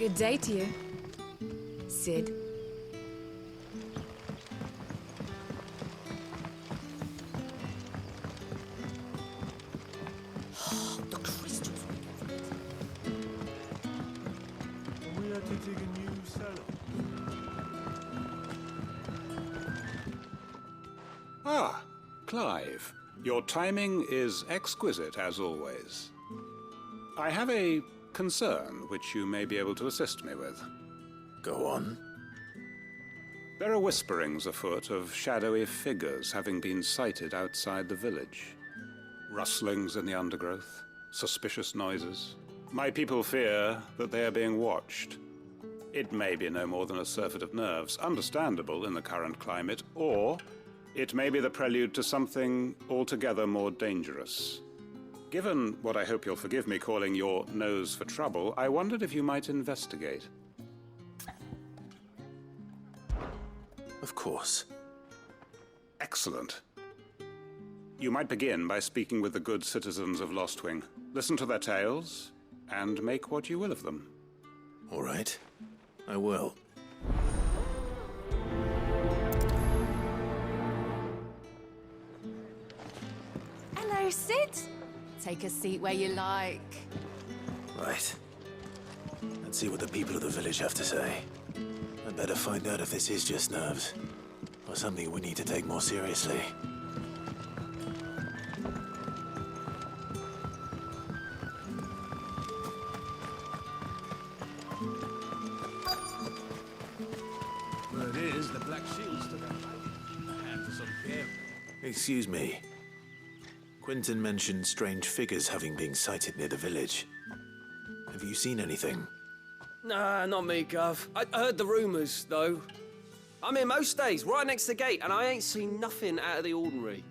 Good day to you, Sid. The crystals. We had to dig a new cellar. Ah, Clive. Your timing is exquisite, as always. I have a concern which you may be able to assist me with. Go on. There are whisperings afoot of shadowy figures having been sighted outside the village. Rustlings in the undergrowth, suspicious noises. My people fear that they are being watched. It may be no more than a surfeit of nerves, understandable in the current climate, or it may be the prelude to something altogether more dangerous. Given what I hope you'll forgive me calling your nose for trouble, I wondered if you might investigate. Of course. Excellent. You might begin by speaking with the good citizens of Lostwing. Listen to their tales, and make what you will of them. All right. I will. Hello, Sid. Take a seat where you like. Right. Let's see what the people of the village have to say. I'd better find out if this is just nerves, or something we need to take more seriously. Well, it is. The Black Shields took a hand for some game. Excuse me. Quentin mentioned strange figures having been sighted near the village. Have you seen anything? Nah, not me, Gov. I heard the rumours, though. I'm here most days, right next to the gate, and I ain't seen nothing out of the ordinary.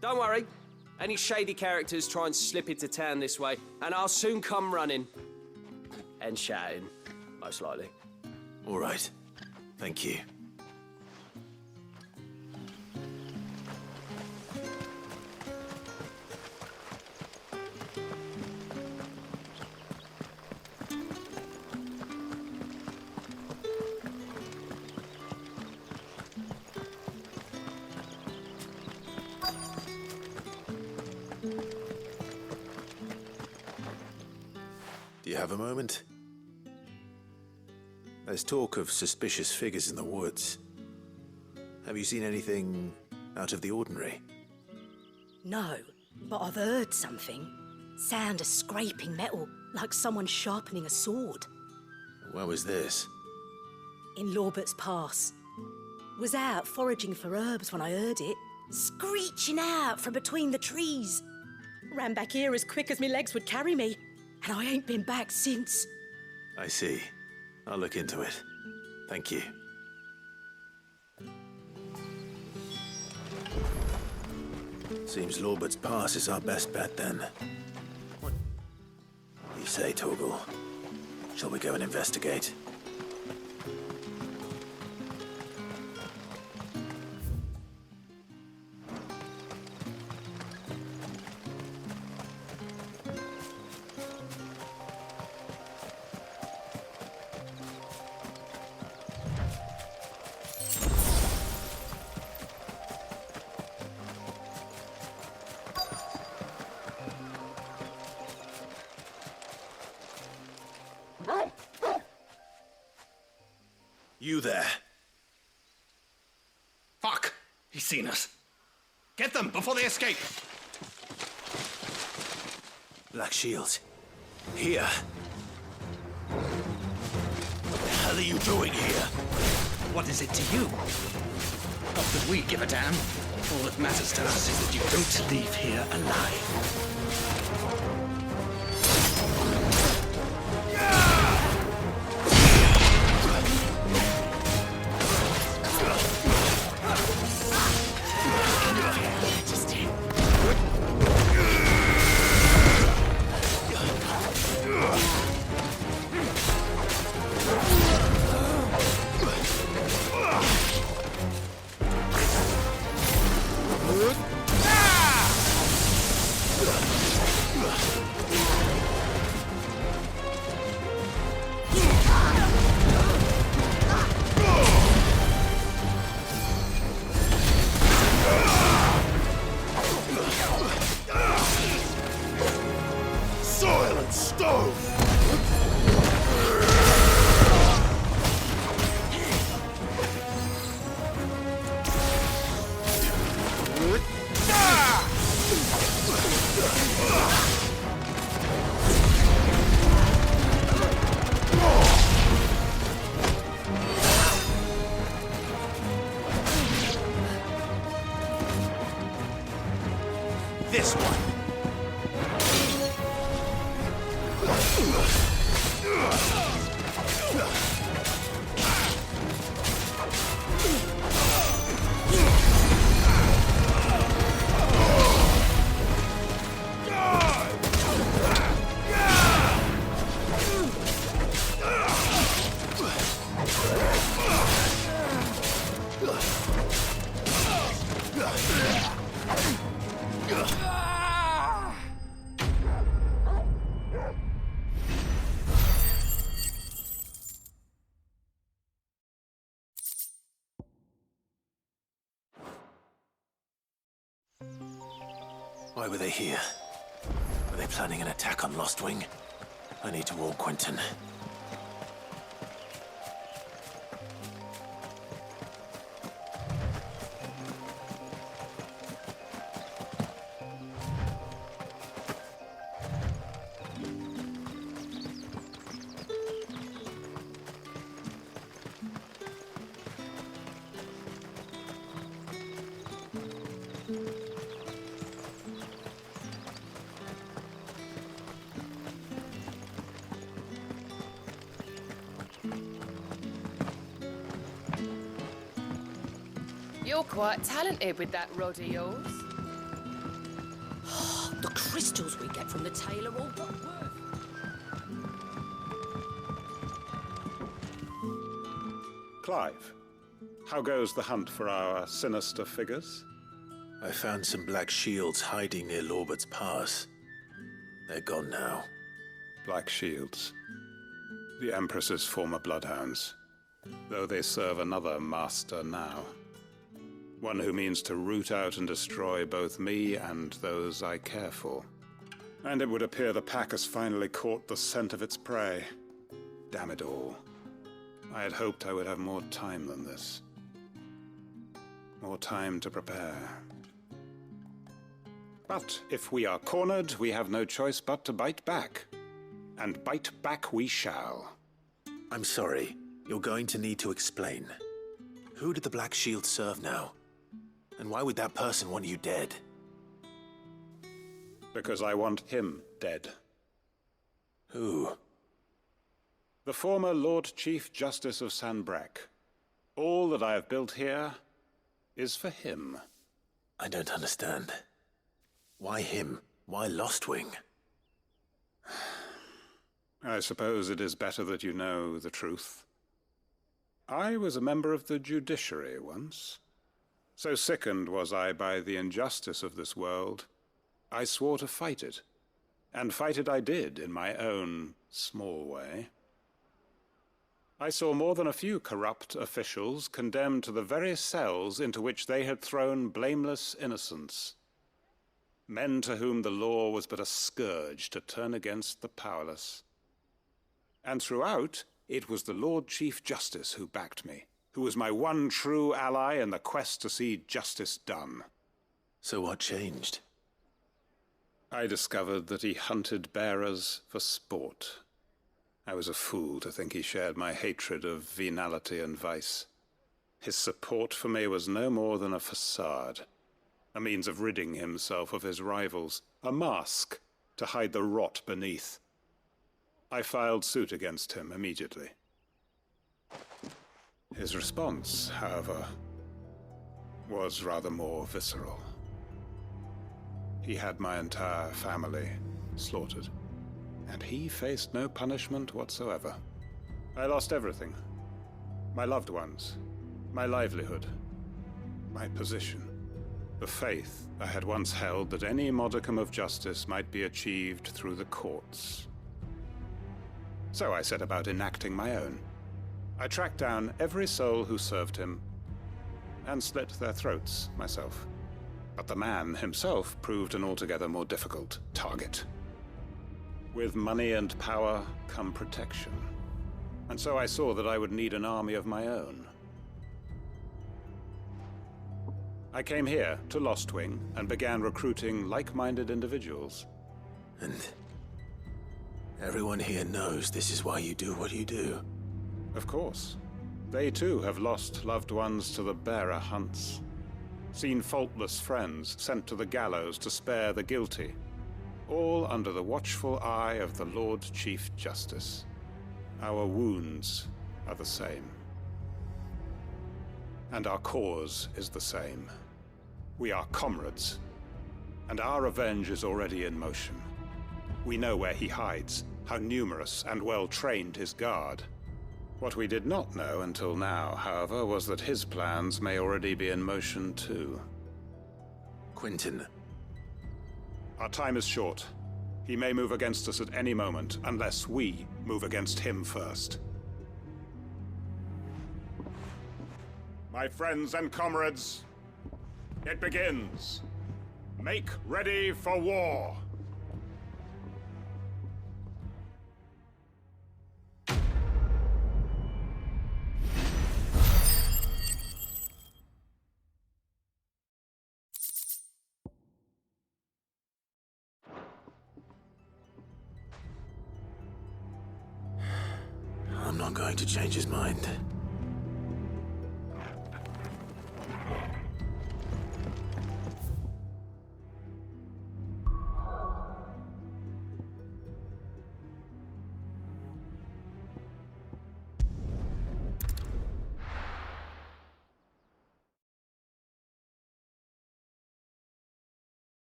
Don't worry. Any shady characters try and slip into town this way, and I'll soon come running. And shouting, most likely. All right. Thank you. Do you have a moment? There's talk of suspicious figures in the woods. Have you seen anything out of the ordinary? No, but I've heard something. Sound of scraping metal, like someone sharpening a sword. Where was this? In Lorbert's Pass. Was out foraging for herbs when I heard it, screeching out from between the trees. Ran back here as quick as my legs would carry me, and I ain't been back since. I see. I'll look into it. Thank you. Seems Lorbert's Pass is our best bet, then. What you say, Torgal? Shall we go and investigate? You there. Fuck! He's seen us. Get them before they escape! Black Shields. Here. What the hell are you doing here? What is it to you? Not that we give a damn. All that matters to us is that you don't leave here alive. this one! Why were they here? Were they planning an attack on Lost Wing? I need to warn Quentin. You're quite talented with that rod of yours. The crystals we get from the tailor all but worth. Clive, how goes the hunt for our sinister figures? I found some black shields hiding near Lorbert's Pass. They're gone now. Black Shields. The Empress's former bloodhounds. Though they serve another master now. One who means to root out and destroy both me and those I care for. And it would appear the pack has finally caught the scent of its prey. Damn it all. I had hoped I would have more time than this. More time to prepare. But if we are cornered, we have no choice but to bite back. And bite back we shall. I'm sorry. You're going to need to explain. Who did the Black Shield serve now? And why would that person want you dead? Because I want him dead. Who? The former Lord Chief Justice of Sanbreque. All that I have built here is for him. I don't understand. Why him? Why Lost Wing? I suppose it is better that you know the truth. I was a member of the judiciary once. So sickened was I by the injustice of this world, I swore to fight it. And fight it I did in my own small way. I saw more than a few corrupt officials condemned to the very cells into which they had thrown blameless innocents. Men to whom the law was but a scourge to turn against the powerless. And throughout, it was the Lord Chief Justice who backed me, who was my one true ally in the quest to see justice done. So what changed? I discovered that he hunted bearers for sport. I was a fool to think he shared my hatred of venality and vice. His support for me was no more than a facade, a means of ridding himself of his rivals, a mask to hide the rot beneath. I filed suit against him immediately. His response, however, was rather more visceral. He had my entire family slaughtered, and he faced no punishment whatsoever. I lost everything. My loved ones, my livelihood, my position, the faith I had once held that any modicum of justice might be achieved through the courts. So I set about enacting my own. I tracked down every soul who served him, and slit their throats myself. But the man himself proved an altogether more difficult target. With money and power come protection. And so I saw that I would need an army of my own. I came here to Lost Wing and began recruiting like-minded individuals. And everyone here knows this is why you do what you do. Of course. They too have lost loved ones to the bearer hunts. seen faultless friends sent to the gallows to spare the guilty, all under the watchful eye of the Lord Chief Justice. Our wounds are the same. And our cause is the same. We are comrades, and our revenge is already in motion. We know where he hides, how numerous and well-trained his guard. What we did not know until now, however, was that his plans may already be in motion too. Quentin. Our time is short. He may move against us at any moment, unless we move against him first. My friends and comrades, it begins. Make ready for war. I'm not going to change his mind.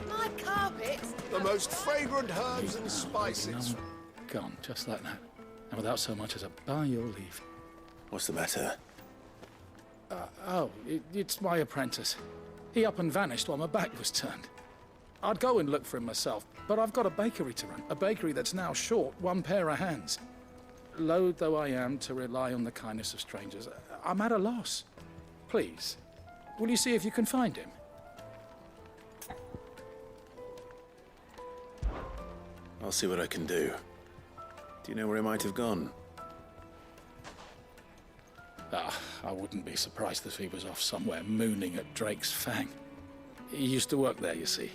My carpet! The most fragrant herbs and spices. Gone, just like that. And without so much as a by your leave. What's the matter? It's my apprentice. He up and vanished while my back was turned. I'd go and look for him myself, but I've got a bakery to run. A bakery that's now short one pair of hands. Loath though I am to rely on the kindness of strangers, I'm at a loss. Please, will you see if you can find him? I'll see what I can do. Do you know where he might have gone? I wouldn't be surprised if he was off somewhere mooning at Drake's Fang. He used to work there, you see.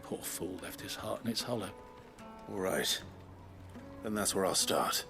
Poor fool left his heart in its hollow. All right. Then that's where I'll start.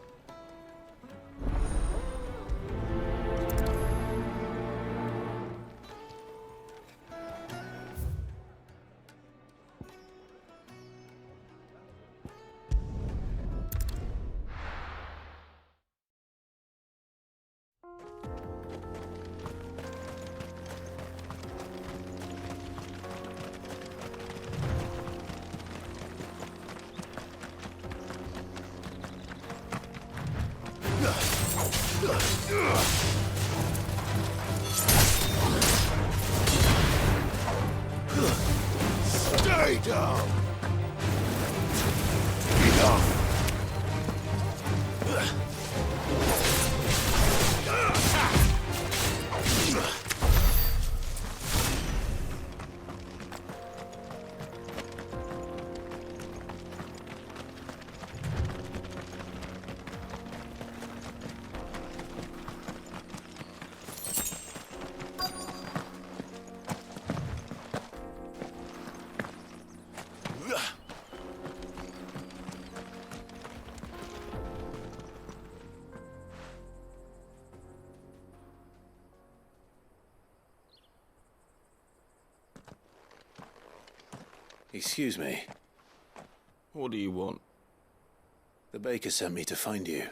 Stay down! Enough! Excuse me. What do you want? The baker sent me to find you.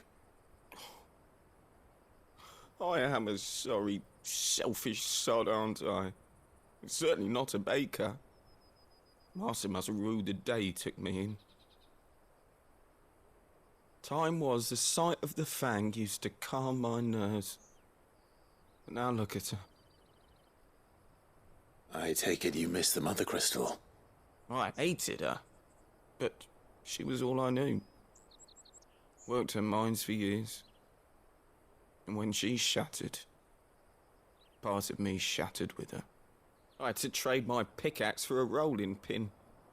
I am a sorry, selfish sod, aren't I? Certainly not a baker. Master must have ruled the day he took me in. Time was the sight of the Fang used to calm my nerves. But now look at her. I take it you missed the Mother Crystal. I hated her, but she was all I knew. Worked her mines for years. And when she shattered, part of me shattered with her. I had to trade my pickaxe for a rolling pin,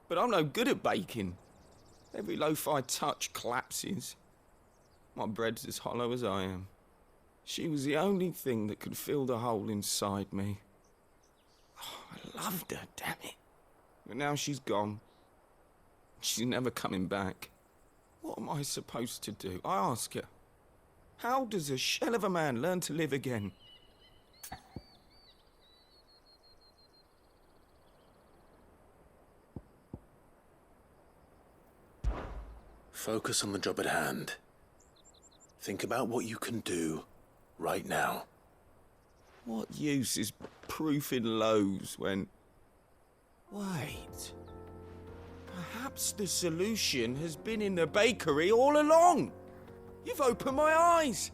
but I'm no good at baking. Every loaf I touch collapses. My bread's as hollow as I am. She was the only thing that could fill the hole inside me. loved her, damn it. But now she's gone. She's never coming back. What am I supposed to do? I ask her. How does a shell of a man learn to live again? Focus on the job at hand. Think about what you can do right now. What use is proofing loaves when... Wait. Perhaps the solution has been in the bakery all along. You've opened my eyes.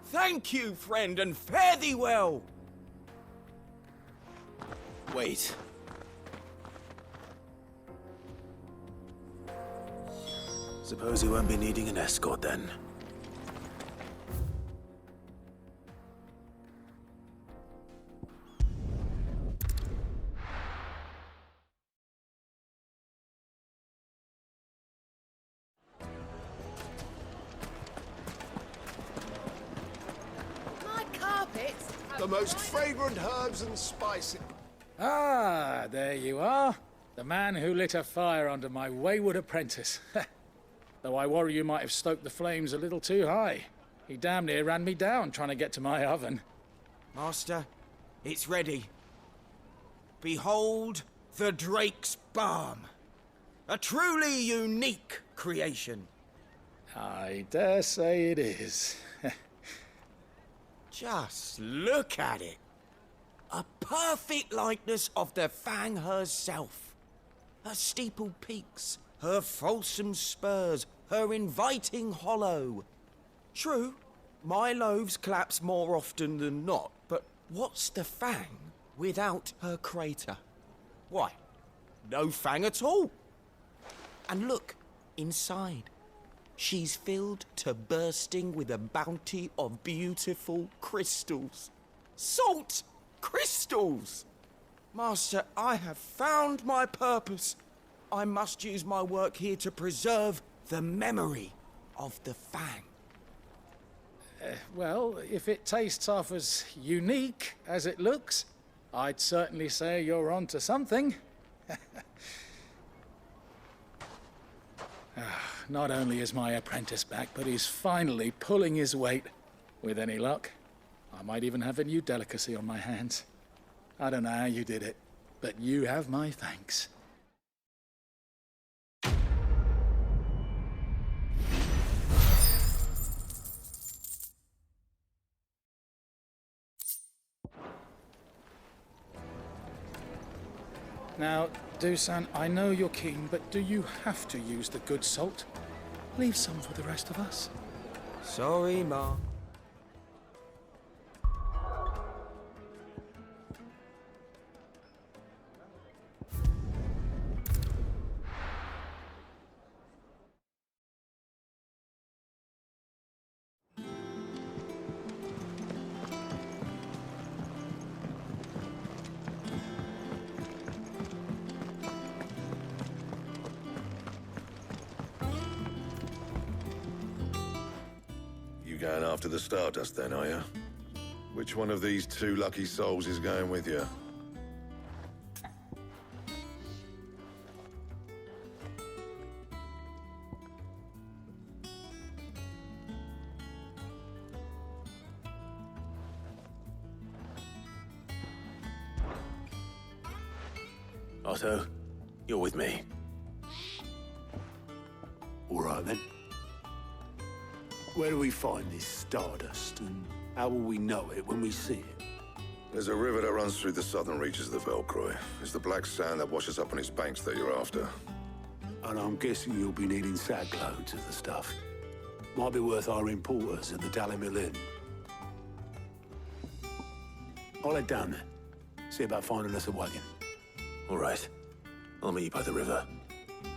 Thank you, friend, and fare thee well. Wait. Suppose you won't be needing an escort then. My carpets. The most fragrant herbs and spices. Ah, there you are. The man who lit a fire under my wayward apprentice. Though I worry you might have stoked the flames a little too high. He damn near ran me down trying to get to my oven. Master, it's ready. Behold the Drake's Balm. A truly unique creation. I dare say it is. Just look at it. A perfect likeness of the Fang herself. Her steeple peaks, her fulsome spurs, her inviting hollow. True, my loaves collapse more often than not, but what's the Fang without her crater? Why, no Fang at all. And look, inside. She's filled to bursting with a bounty of beautiful crystals. Salt crystals! Master, I have found my purpose. I must use my work here to preserve the memory of the Fang. Well, if it tastes half as unique as it looks, I'd certainly say you're onto something. Not only is my apprentice back, but he's finally pulling his weight. With any luck, I might even have a new delicacy on my hands. I don't know how you did it, but you have my thanks. Now, Dusan, I know you're keen, but do you have to use the good salt? Leave some for the rest of us. Sorry, Ma. Going after the Stardust then, are you? Which one of these two lucky souls is going with you? Otto, you're with me. All right, then. Where do we find this Stardust, and how will we know it when we see it? There's a river that runs through the southern reaches of the Velcroy. It's the black sand that washes up on its banks that you're after. And I'm guessing you'll be needing sackloads of the stuff. Might be worth our importers at the Dalimil Inn. I'll head down there. See about finding us a wagon. All right. I'll meet you by the river.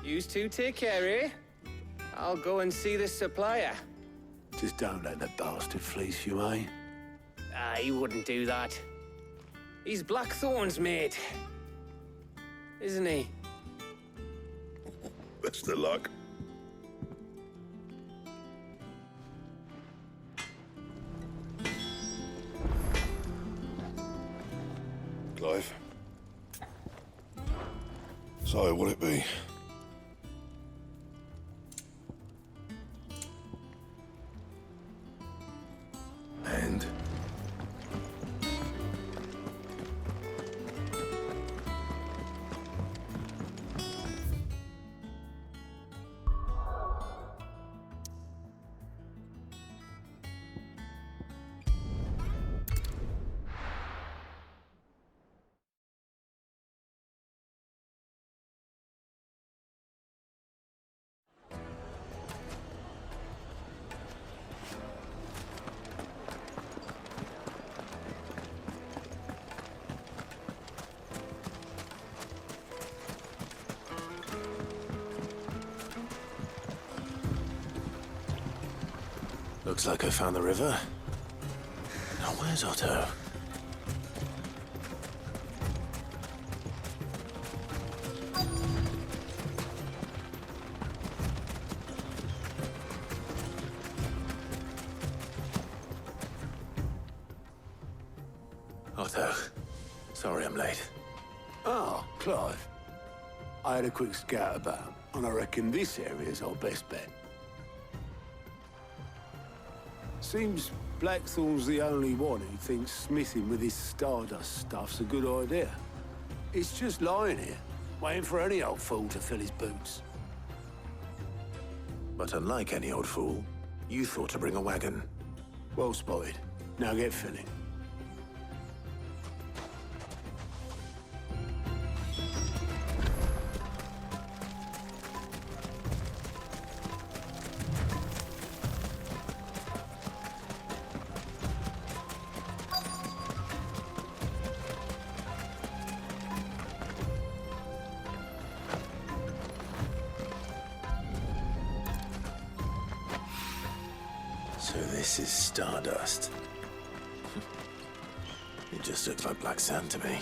Yous two take care, eh? I'll go and see the supplier. Just don't let the bastard fleece you, eh? He wouldn't do that. He's Blackthorn's mate. Isn't he? Best of luck. Clive, So, what'll it be? And? Looks like I found the river. Now where's Otto? Otto, sorry I'm late. Ah, Clive. I had a quick scout about, and I reckon this area's our best bet. Seems Blackthorn's the only one who thinks smithing with his Stardust stuff's a good idea. It's just lying here, waiting for any old fool to fill his boots. But unlike any old fool, you thought to bring a wagon. Well spotted. Now get filling. So this is Stardust. It just looks like black sand to me.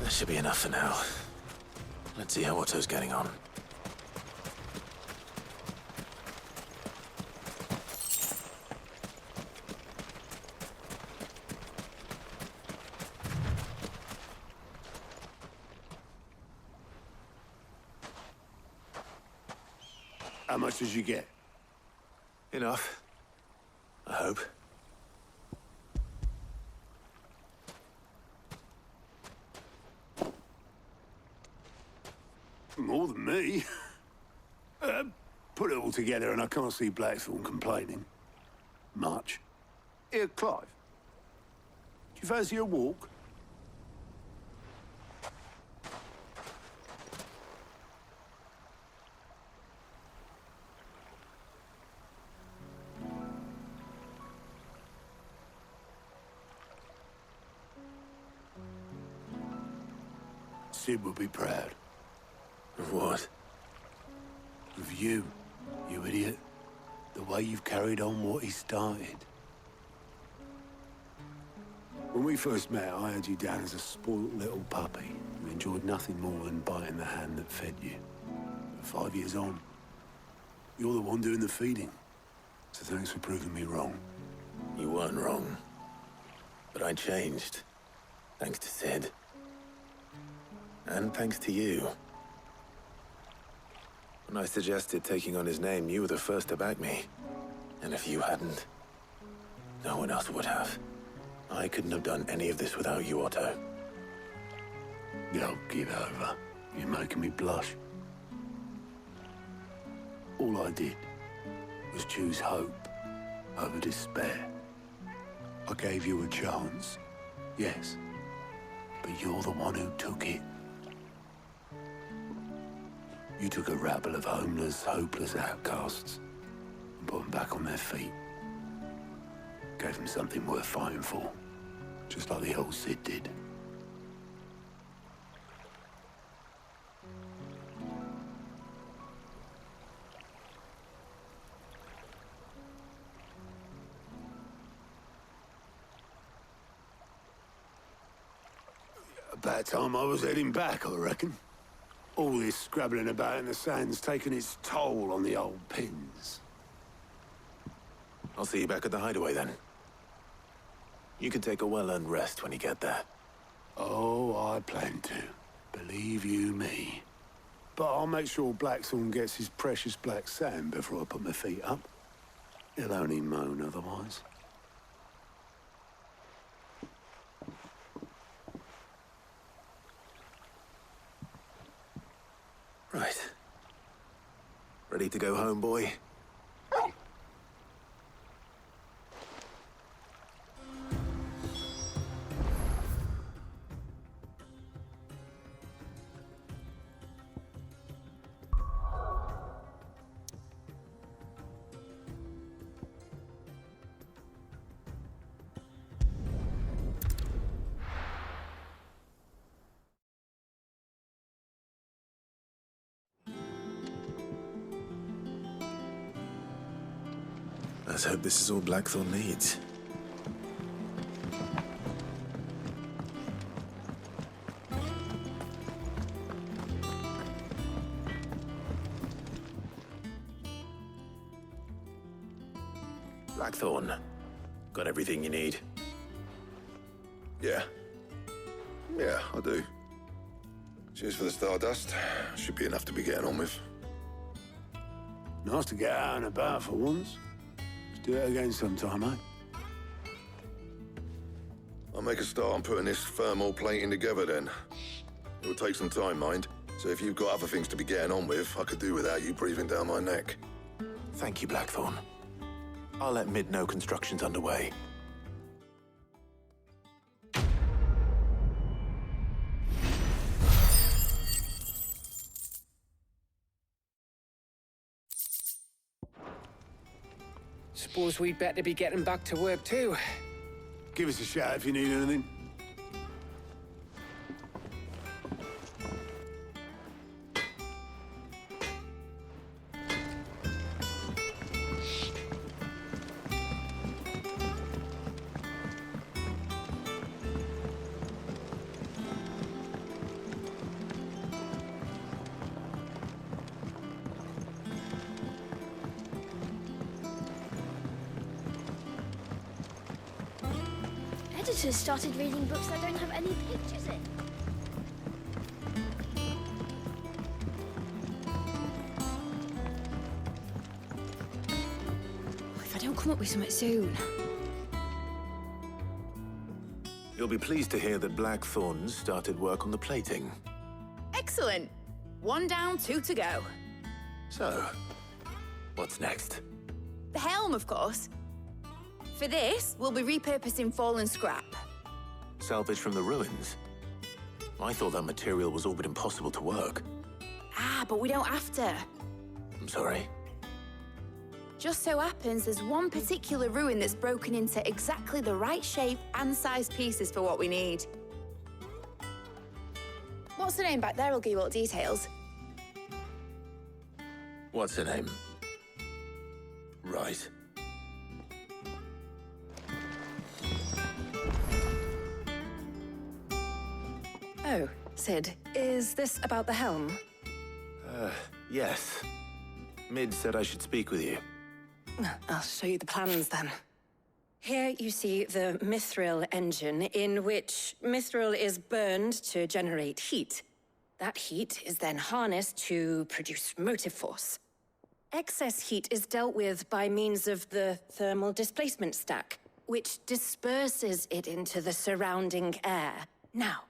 That should be enough for now. Let's see how Otto's getting on. How much did you get? Enough. I hope. More than me. Put it all together and I can't see Blackthorn complaining. Much. Here, Clive. Do you fancy a walk? Sid would be proud. Of what? Of you, you idiot. The way you've carried on what he started. When we first met, I had you down as a spoilt little puppy who enjoyed nothing more than biting the hand that fed you. But 5 years on, you're the one doing the feeding. So thanks for proving me wrong. You weren't wrong. But I changed. Thanks to Sid. And thanks to you. When I suggested taking on his name, you were the first to back me. And if you hadn't, no one else would have. I couldn't have done any of this without you, Otto. Yo, give over. You're making me blush. All I did was choose hope over despair. I gave you a chance, yes, but you're the one who took it. You took a rabble of homeless, hopeless outcasts and put them back on their feet. Gave them something worth fighting for, just like the old Cid did. About time I was heading back, I reckon. All this scrabbling about in the sand's taken its toll on the old pins. I'll see you back at the hideaway then. You can take a well-earned rest when you get there. Oh, I plan to. Believe you me. But I'll make sure Blackthorn gets his precious black sand before I put my feet up. He'll only moan otherwise. Right. Ready to go home, boy? Let's hope this is all Blackthorn needs. Blackthorn, got everything you need? Yeah. Yeah, I do. Cheers for the Stardust. Should be enough to be getting on with. Nice to get out and about for once. Let's do it again sometime, eh? I'll make a start on putting this thermal plating together then. It will take some time, mind. So if you've got other things to be getting on with, I could do without you breathing down my neck. Thank you, Blackthorn. I'll let Mid know construction's underway. Suppose we'd better be getting back to work too. Give us a shout if you need anything. Editors started reading books that don't have any pictures in. If I don't come up with something soon. You'll be pleased to hear that Blackthorn's started work on the plating. Excellent. 1 down, 2 to go. So, what's next? The helm, of course. For this, we'll be repurposing fallen scrap. Salvage from the ruins? I thought that material was all but impossible to work. Ah, but we don't have to. I'm sorry. Just so happens there's one particular ruin that's broken into exactly the right shape and size pieces for what we need. What's the name back there? I'll give you all the details. What's her name? Right. Oh, Sid, is this about the helm? Yes. Mid said I should speak with you. I'll show you the plans then. Here you see the mithril engine, in which mithril is burned to generate heat. That heat is then harnessed to produce motive force. Excess heat is dealt with by means of the thermal displacement stack, which disperses it into the surrounding air. Now,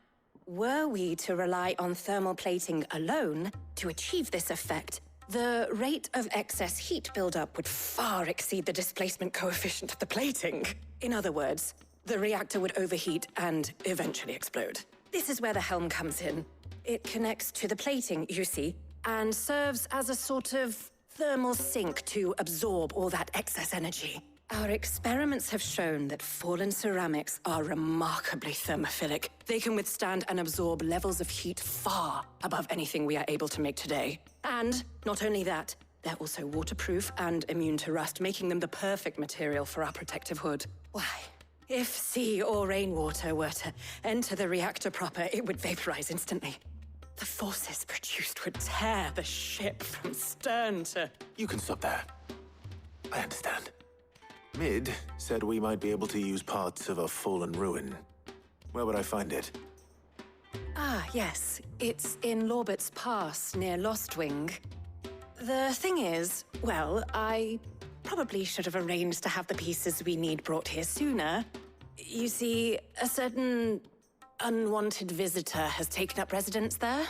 were we to rely on thermal plating alone to achieve this effect, the rate of excess heat buildup would far exceed the displacement coefficient of the plating. In other words, the reactor would overheat and eventually explode. This is where the helm comes in. It connects to the plating, you see, and serves as a sort of thermal sink to absorb all that excess energy. Our experiments have shown that fallen ceramics are remarkably thermophilic. They can withstand and absorb levels of heat far above anything we are able to make today. And not only that, they're also waterproof and immune to rust, making them the perfect material for our protective hood. Why? If sea or rainwater were to enter the reactor proper, it would vaporize instantly. The forces produced would tear the ship from stern to... You can stop there. I understand. Mid said we might be able to use parts of a fallen ruin. Where would I find it? Ah, yes. It's in Lorbert's Pass, near Lostwing. The thing is, well, I probably should have arranged to have the pieces we need brought here sooner. You see, a certain unwanted visitor has taken up residence there.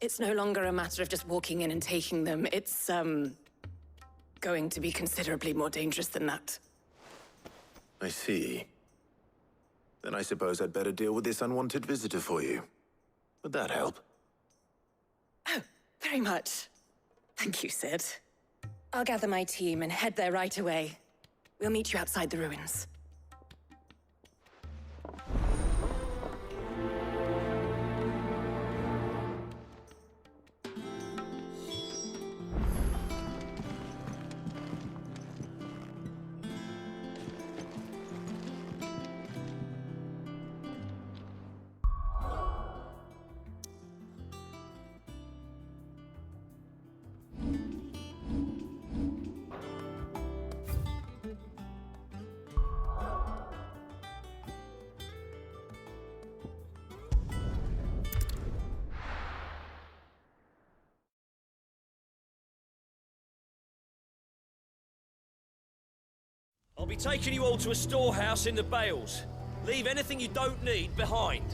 It's no longer a matter of just walking in and taking them. It's, going to be considerably more dangerous than that. I see. Then I suppose I'd better deal with this unwanted visitor for you. Would that help? Oh, very much. Thank you, Sid. I'll gather my team and head there right away. We'll meet you outside the ruins. I'll be taking you all to a storehouse in the Bales. Leave anything you don't need behind.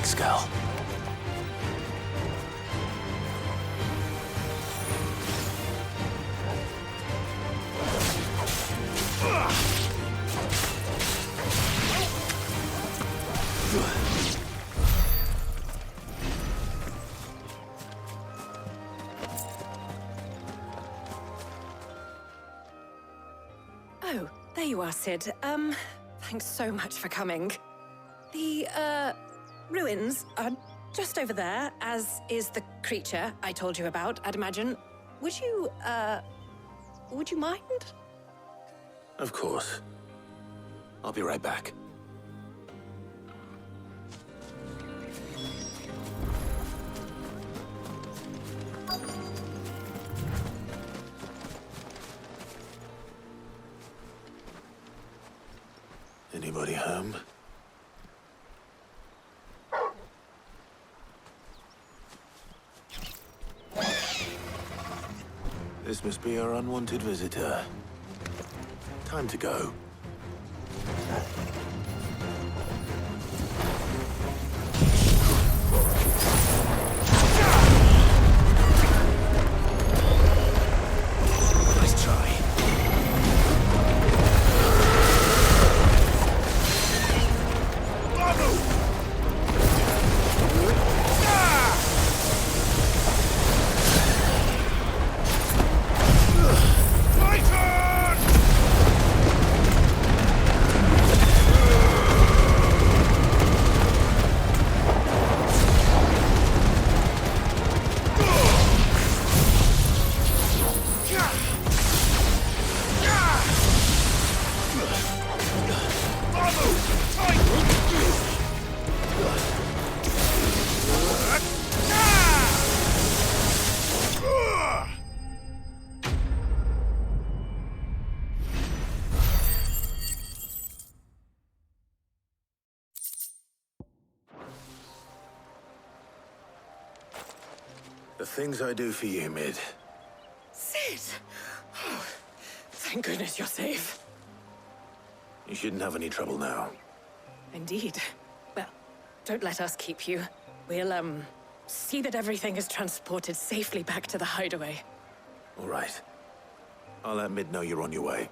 Thanks, Gal. Oh, there you are, Sid. Thanks so much for coming. The, ruins are just over there, as is the creature I told you about, I'd imagine. Would you mind? Of course. I'll be right back. Anybody home? This must be our unwanted visitor. Time to go. Nice try. The things I do for you, Mid. Sid! Oh, thank goodness you're safe. You shouldn't have any trouble now. Indeed. Well, don't let us keep you. We'll, see that everything is transported safely back to the hideaway. All right. I'll let Mid know you're on your way.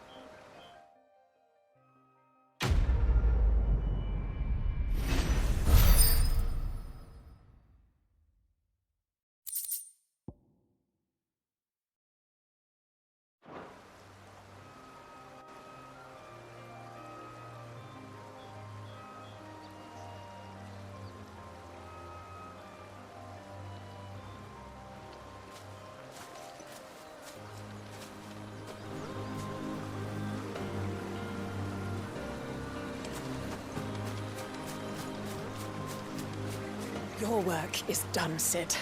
Your work is done, Sid.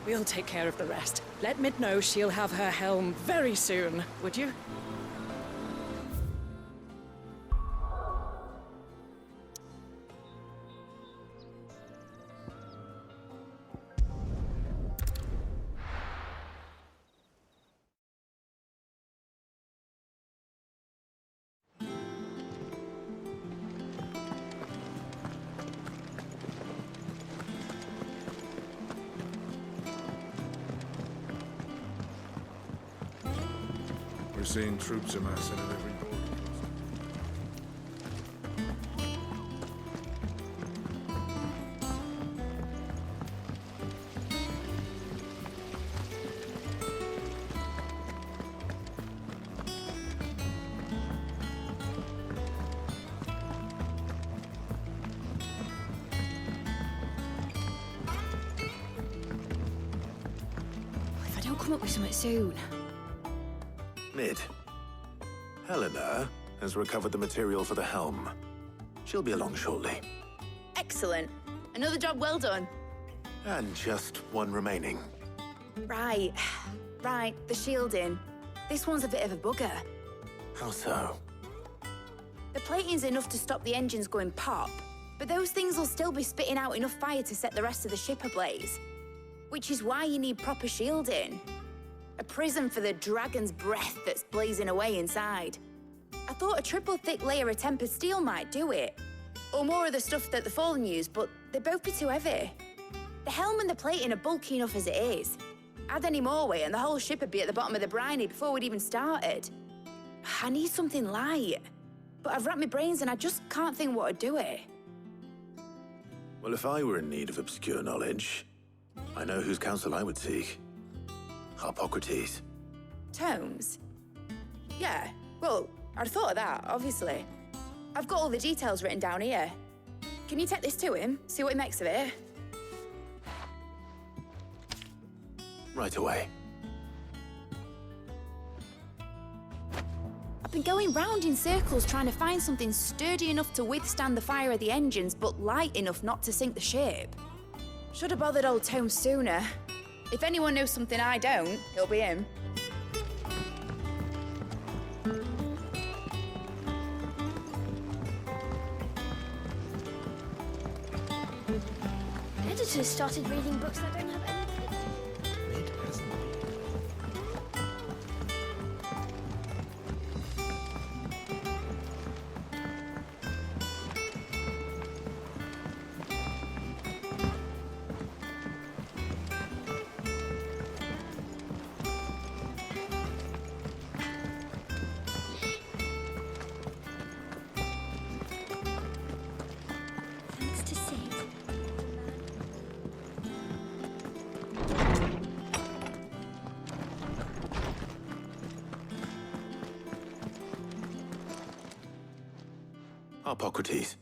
We'll take care of the rest. Let Mid know she'll have her helm very soon, would you? We're seeing troops amassing at every border. If I don't come up with something soon. Mid. Helena has recovered the material for the helm. She'll be along shortly. Excellent. Another job well done. And just one remaining. Right. The shielding. This one's a bit of a bugger. How so? The plating's enough to stop the engines going pop, but those things will still be spitting out enough fire to set the rest of the ship ablaze. Which is why you need proper shielding. A prison for the dragon's breath that's blazing away inside. I thought a triple thick layer of tempered steel might do it. Or more of the stuff that the Fallen use, but they'd both be too heavy. The helm and the plating are bulky enough as it is. Add any more weight and the whole ship would be at the bottom of the briny before we'd even started. I need something light. But I've racked my brains and I just can't think what would do it. Well, if I were in need of obscure knowledge, I know whose counsel I would seek. Hippocrates. Tomes? Yeah, well, I'd thought of that, obviously. I've got all the details written down here. Can you take this to him, see what he makes of it? Right away. I've been going round in circles trying to find something sturdy enough to withstand the fire of the engines, but light enough not to sink the ship. Should have bothered old Tomes sooner. If anyone knows something I don't, it'll be him. Editors started reading books that don't have any pictures. It hasn't Thanks to Sid. Hippocrates,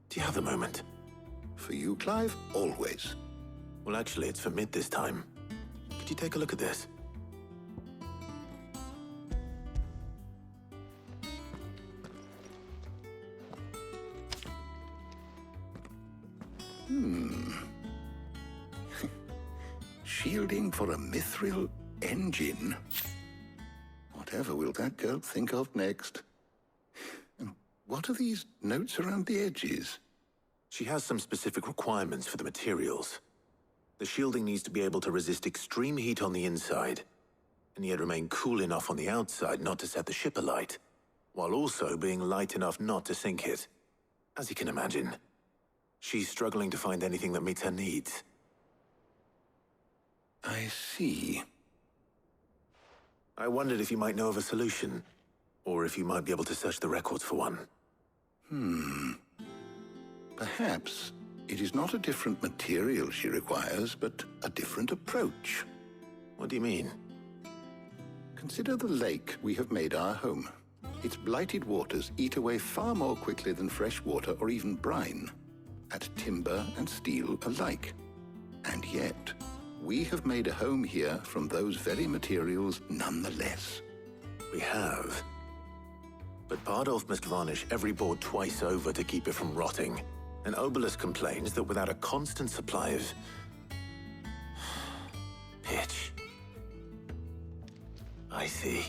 do you have a moment? For you, Clive, always. Well, actually, it's for mid this time. Could you take a look at this? Shielding for a mithril engine. Whatever will that girl think of next? And what are these notes around the edges? She has some specific requirements for the materials. The shielding needs to be able to resist extreme heat on the inside, and yet remain cool enough on the outside not to set the ship alight, while also being light enough not to sink it. As you can imagine, she's struggling to find anything that meets her needs. I see. I wondered if you might know of a solution, or if you might be able to search the records for one. Perhaps it is not a different material she requires, but a different approach. What do you mean? Consider the lake we have made our home. Its blighted waters eat away far more quickly than fresh water or even brine, at timber and steel alike. And yet, we have made a home here from those very materials nonetheless. We have. But Bardolph must varnish every board twice over to keep it from rotting. And Obelus complains that without a constant supply of pitch. I see.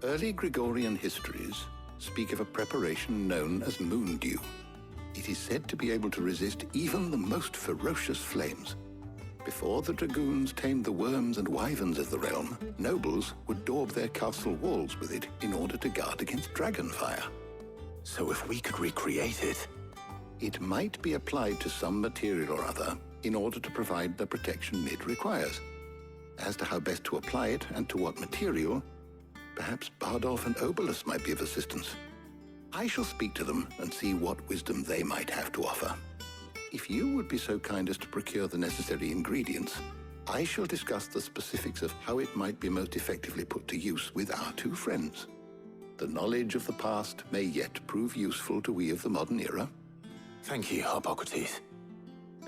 Early Gregorian histories speak of a preparation known as moon dew. It is said to be able to resist even the most ferocious flames. Before the dragoons tamed the worms and wyverns of the realm, nobles would daub their castle walls with it in order to guard against dragonfire. So if we could recreate it... It might be applied to some material or other in order to provide the protection it requires. As to how best to apply it and to what material, perhaps Bardolph and Obelus might be of assistance. I shall speak to them and see what wisdom they might have to offer. If you would be so kind as to procure the necessary ingredients, I shall discuss the specifics of how it might be most effectively put to use with our two friends. The knowledge of the past may yet prove useful to we of the modern era. Thank you, Hippocrates.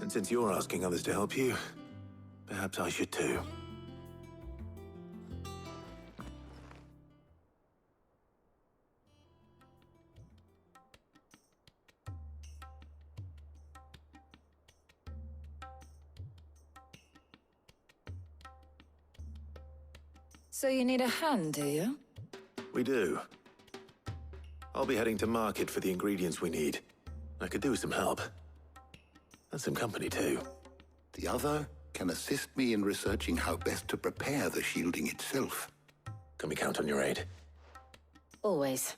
And since you're asking others to help you, perhaps I should too. So you need a hand, do you? We do. I'll be heading to market for the ingredients we need. I could do with some help. And some company, too. The other can assist me in researching how best to prepare the shielding itself. Can we count on your aid? Always.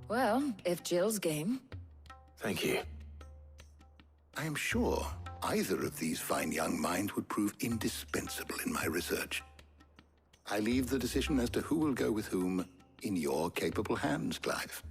Well, if Jill's game. Thank you. I am sure either of these fine young minds would prove indispensable in my research. I leave the decision as to who will go with whom in your capable hands, Clive.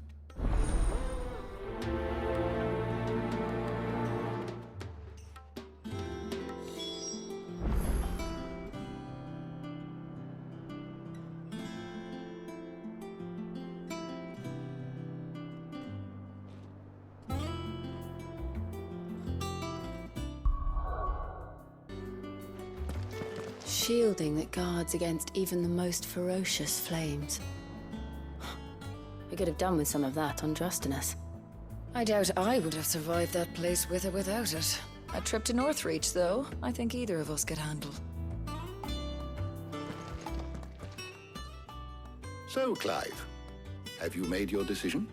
shielding that guards against even the most ferocious flames. We could have done with some of that on Drustinus. I doubt I would have survived that place with or without it. A trip to Northreach, though, I think either of us could handle. So, Clive, have you made your decision?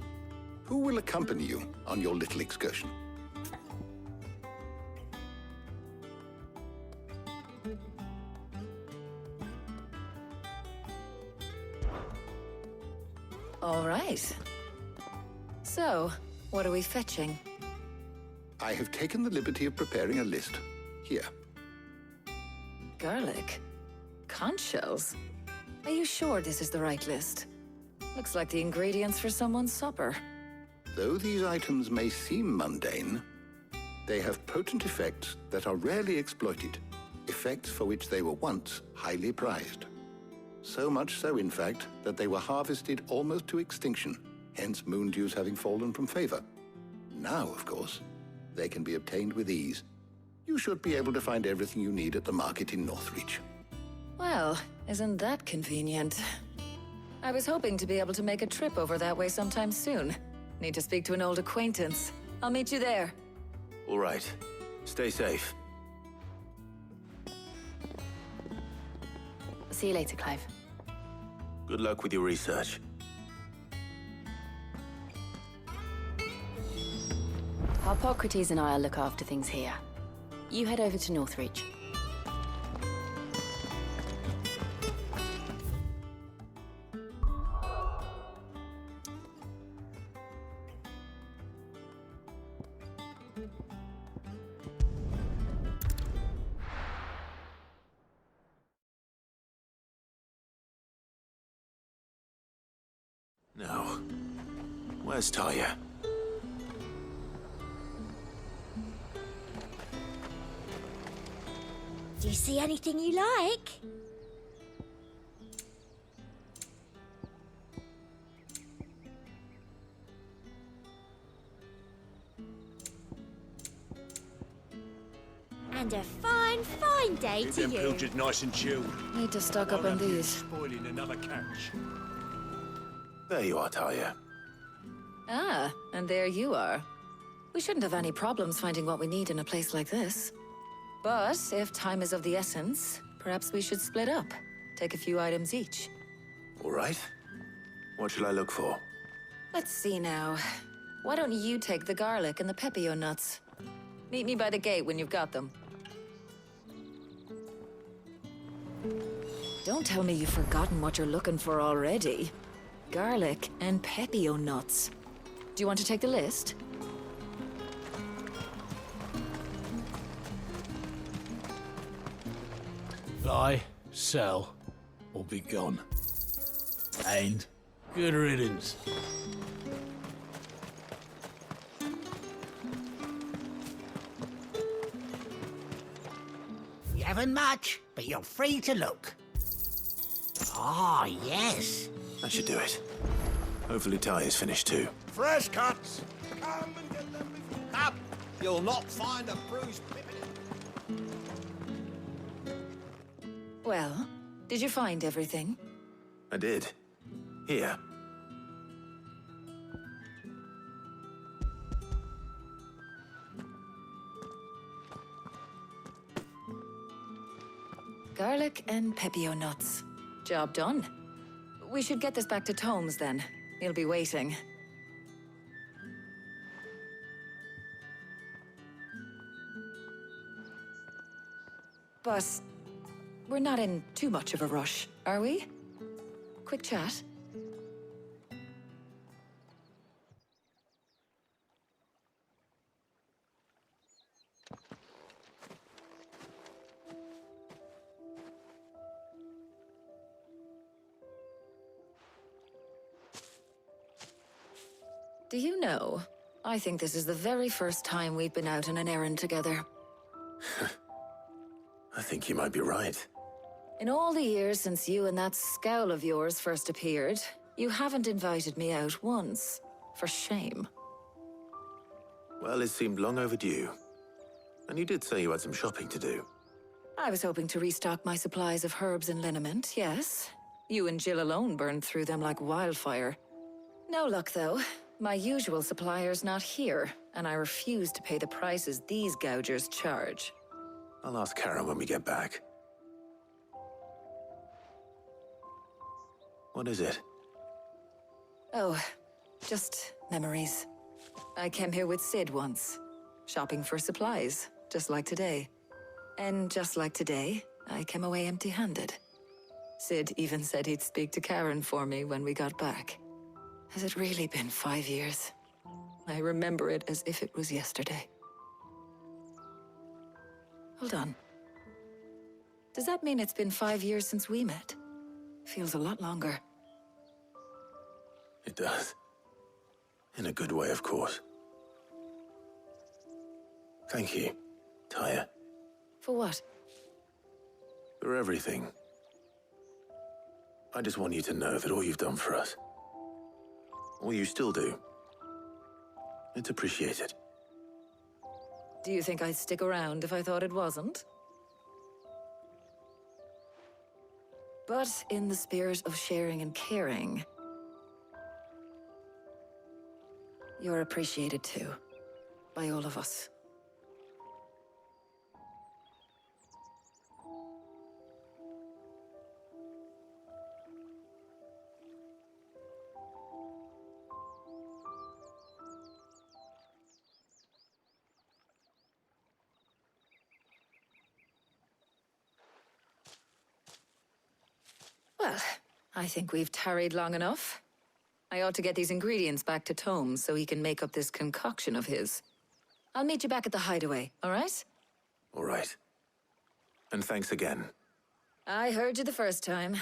Who will accompany you on your little excursion? All right. So, what are we fetching? I have taken the liberty of preparing a list. Here. Garlic? Conch shells? Are you sure this is the right list? Looks like the ingredients for someone's supper. Though these items may seem mundane, they have potent effects that are rarely exploited, effects for which they were once highly prized. So much so, in fact, that they were harvested almost to extinction, hence moon dews having fallen from favor. Now, of course, they can be obtained with ease. You should be able to find everything you need at the market in Northreach. Well, isn't that convenient? I was hoping to be able to make a trip over that way sometime soon. Need to speak to an old acquaintance. I'll meet you there. All right. Stay safe. See you later, Clive. Good luck with your research. Harpocrates and I'll look after things here. You head over to Northreach. Now, where's Taya? Do you see anything you like? And a fine, fine day to you. Pilchard nice and chilled. Need to stock up on these. Spoiling another catch. There you are, Taya. Ah, and there you are. We shouldn't have any problems finding what we need in a place like this. But if time is of the essence, perhaps we should split up. Take a few items each. All right. What shall I look for? Let's see now. Why don't you take the garlic and the pepio nuts? Meet me by the gate when you've got them. Don't tell me you've forgotten what you're looking for already. Garlic and pepio nuts. Do you want to take the list? Buy, sell, or be gone. And good riddance. You haven't much, but you're free to look. Ah, yes. That should do it. Hopefully Taya's finished too. Fresh cuts! Come and get them before... Up! You'll not find a bruised pippin. Well, did you find everything? I did. Here. Garlic and pepio nuts. Job done. We should get this back to Tomes then. He'll be waiting. But we're not in too much of a rush, are we? Quick chat. Do you know, I think this is the very first time we've been out on an errand together. I think you might be right. In all the years since you and that scowl of yours first appeared, you haven't invited me out once. For shame. Well, it seemed long overdue. And you did say you had some shopping to do. I was hoping to restock my supplies of herbs and liniment, yes. You and Jill alone burned through them like wildfire. No luck, though. My usual supplier's not here, and I refuse to pay the prices these gougers charge. I'll ask Karen when we get back. What is it? Oh, just memories. I came here with Sid once, shopping for supplies, just like today. And just like today, I came away empty-handed. Sid even said he'd speak to Karen for me when we got back. Has it really been 5 years? I remember it as if it was yesterday. Hold on. Does that mean it's been 5 years since we met? Feels a lot longer. It does. In a good way, of course. Thank you, Taya. For what? For everything. I just want you to know that all you've done for us, all you still do, it's appreciated. Do you think I'd stick around if I thought it wasn't? But in the spirit of sharing and caring, you're appreciated too, by all of us. Well, I think we've tarried long enough. I ought to get these ingredients back to Tome so he can make up this concoction of his. I'll meet you back at the hideaway, all right? All right. And thanks again. I heard you the first time.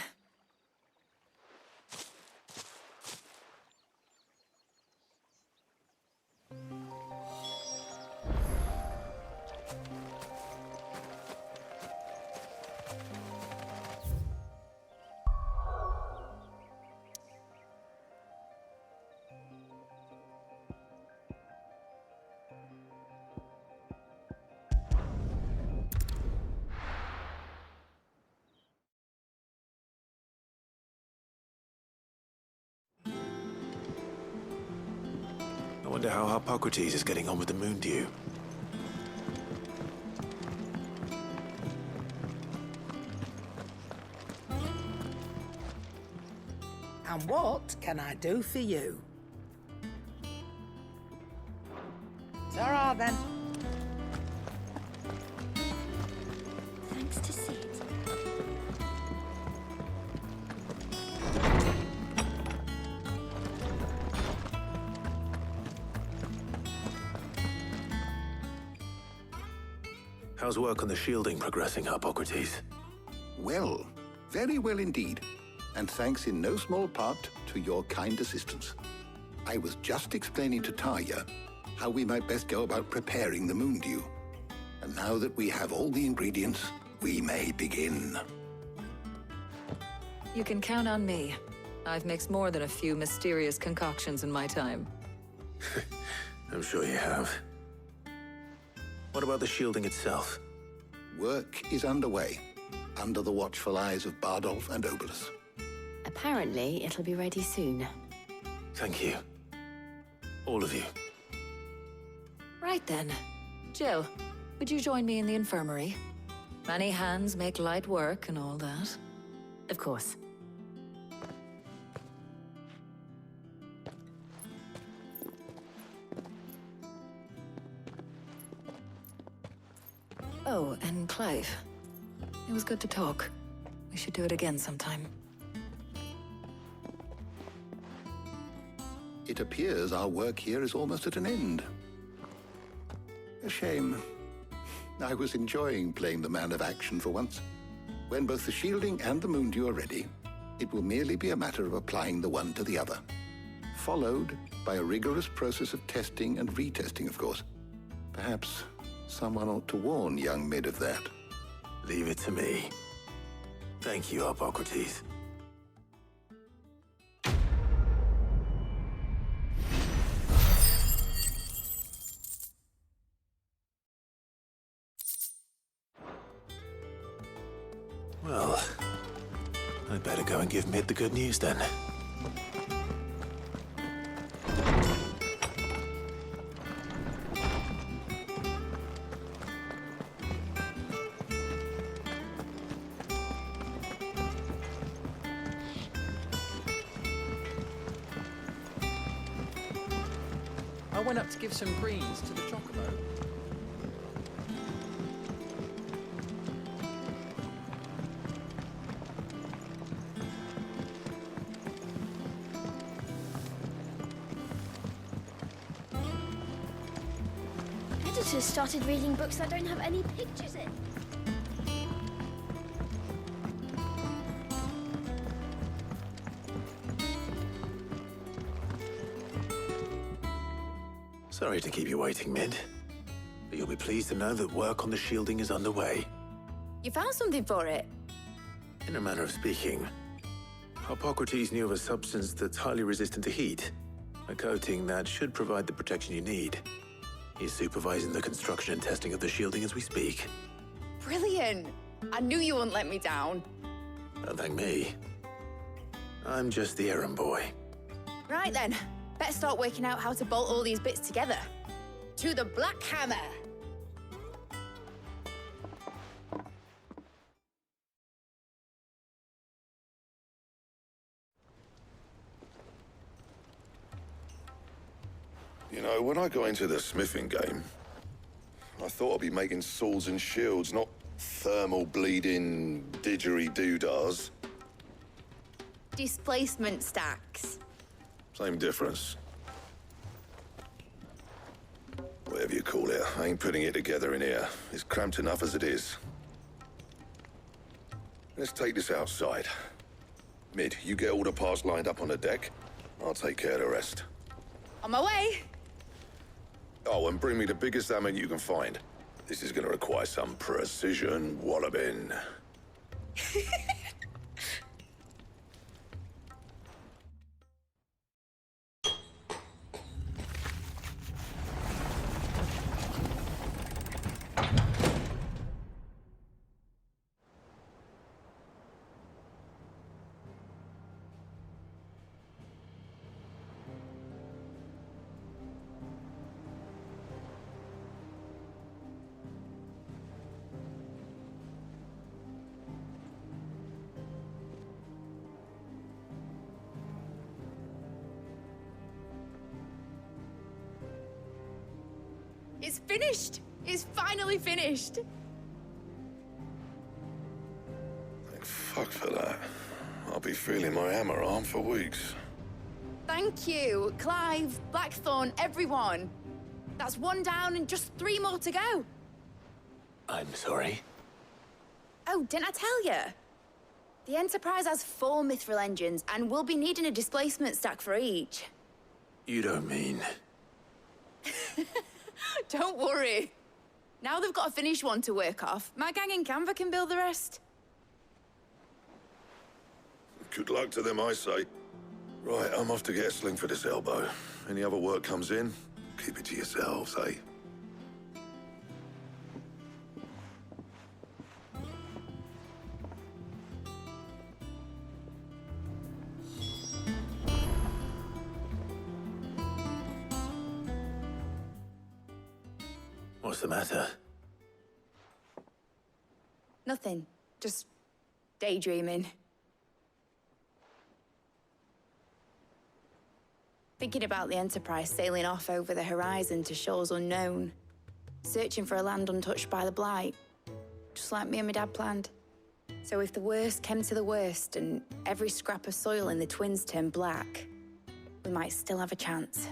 I wonder how Hippocrates is getting on with the moon dew. And what can I do for you? Ta-ra, then. Thanks to Sid. How's work on the shielding progressing, Hippocrates? Well, very well indeed. And thanks in no small part to your kind assistance. I was just explaining to Taya how we might best go about preparing the moon dew. And now that we have all the ingredients, we may begin. You can count on me. I've mixed more than a few mysterious concoctions in my time. I'm sure you have. What about the shielding itself? Work is underway, under the watchful eyes of Bardolph and Obolus. Apparently, it'll be ready soon. Thank you. All of you. Right then. Jill, would you join me in the infirmary? Many hands make light work and all that. Of course. Oh, and Clive. It was good to talk. We should do it again sometime. It appears our work here is almost at an end. A shame. I was enjoying playing the man of action for once. When both the shielding and the moon dew are ready, it will merely be a matter of applying the one to the other. Followed by a rigorous process of testing and retesting, of course. Perhaps someone ought to warn young Mid of that. Leave it to me. Thank you, Hippocrates. I'd better go and give Mid the good news then. I went up to give some greens to the chocobo. Editors started reading books that don't have any pictures in. Sorry to keep you waiting, Mid. But you'll be pleased to know that work on the shielding is underway. You found something for it? In a manner of speaking, Hippocrates knew of a substance that's highly resistant to heat. A coating that should provide the protection you need. He's supervising the construction and testing of the shielding as we speak. Brilliant! I knew you wouldn't let me down. Don't thank me. I'm just the errand boy. Right then, better start working out how to bolt all these bits together. To the Black Hammer! You know, when I got into the smithing game, I thought I'd be making swords and shields, not thermal bleeding didgeridoo-dahs. Displacement stacks. Same difference. Whatever you call it, I ain't putting it together in here. It's cramped enough as it is. Let's take this outside. Mid, you get all the parts lined up on the deck. I'll take care of the rest. On my way! Oh, and bring me the biggest hammer you can find. This is gonna require some precision walloping. It's finished! It's finally finished! Thank fuck for that. I'll be feeling my hammer arm for weeks. Thank you, Clive, Blackthorn, everyone. That's one down and just 3 more to go. I'm sorry. Oh, didn't I tell you? The Enterprise has 4 mithril engines, and we'll be needing a displacement stack for each. You don't mean... Don't worry. Now they've got a finished one to work off, my gang in Canva can build the rest. Good luck to them, I say. Right, I'm off to get a sling for this elbow. Any other work comes in, keep it to yourselves, eh? What's the matter? Nothing. Just daydreaming. Thinking about the Enterprise sailing off over the horizon to shores unknown. Searching for a land untouched by the Blight. Just like me and my dad planned. So if the worst came to the worst and every scrap of soil in the Twins turned black, we might still have a chance.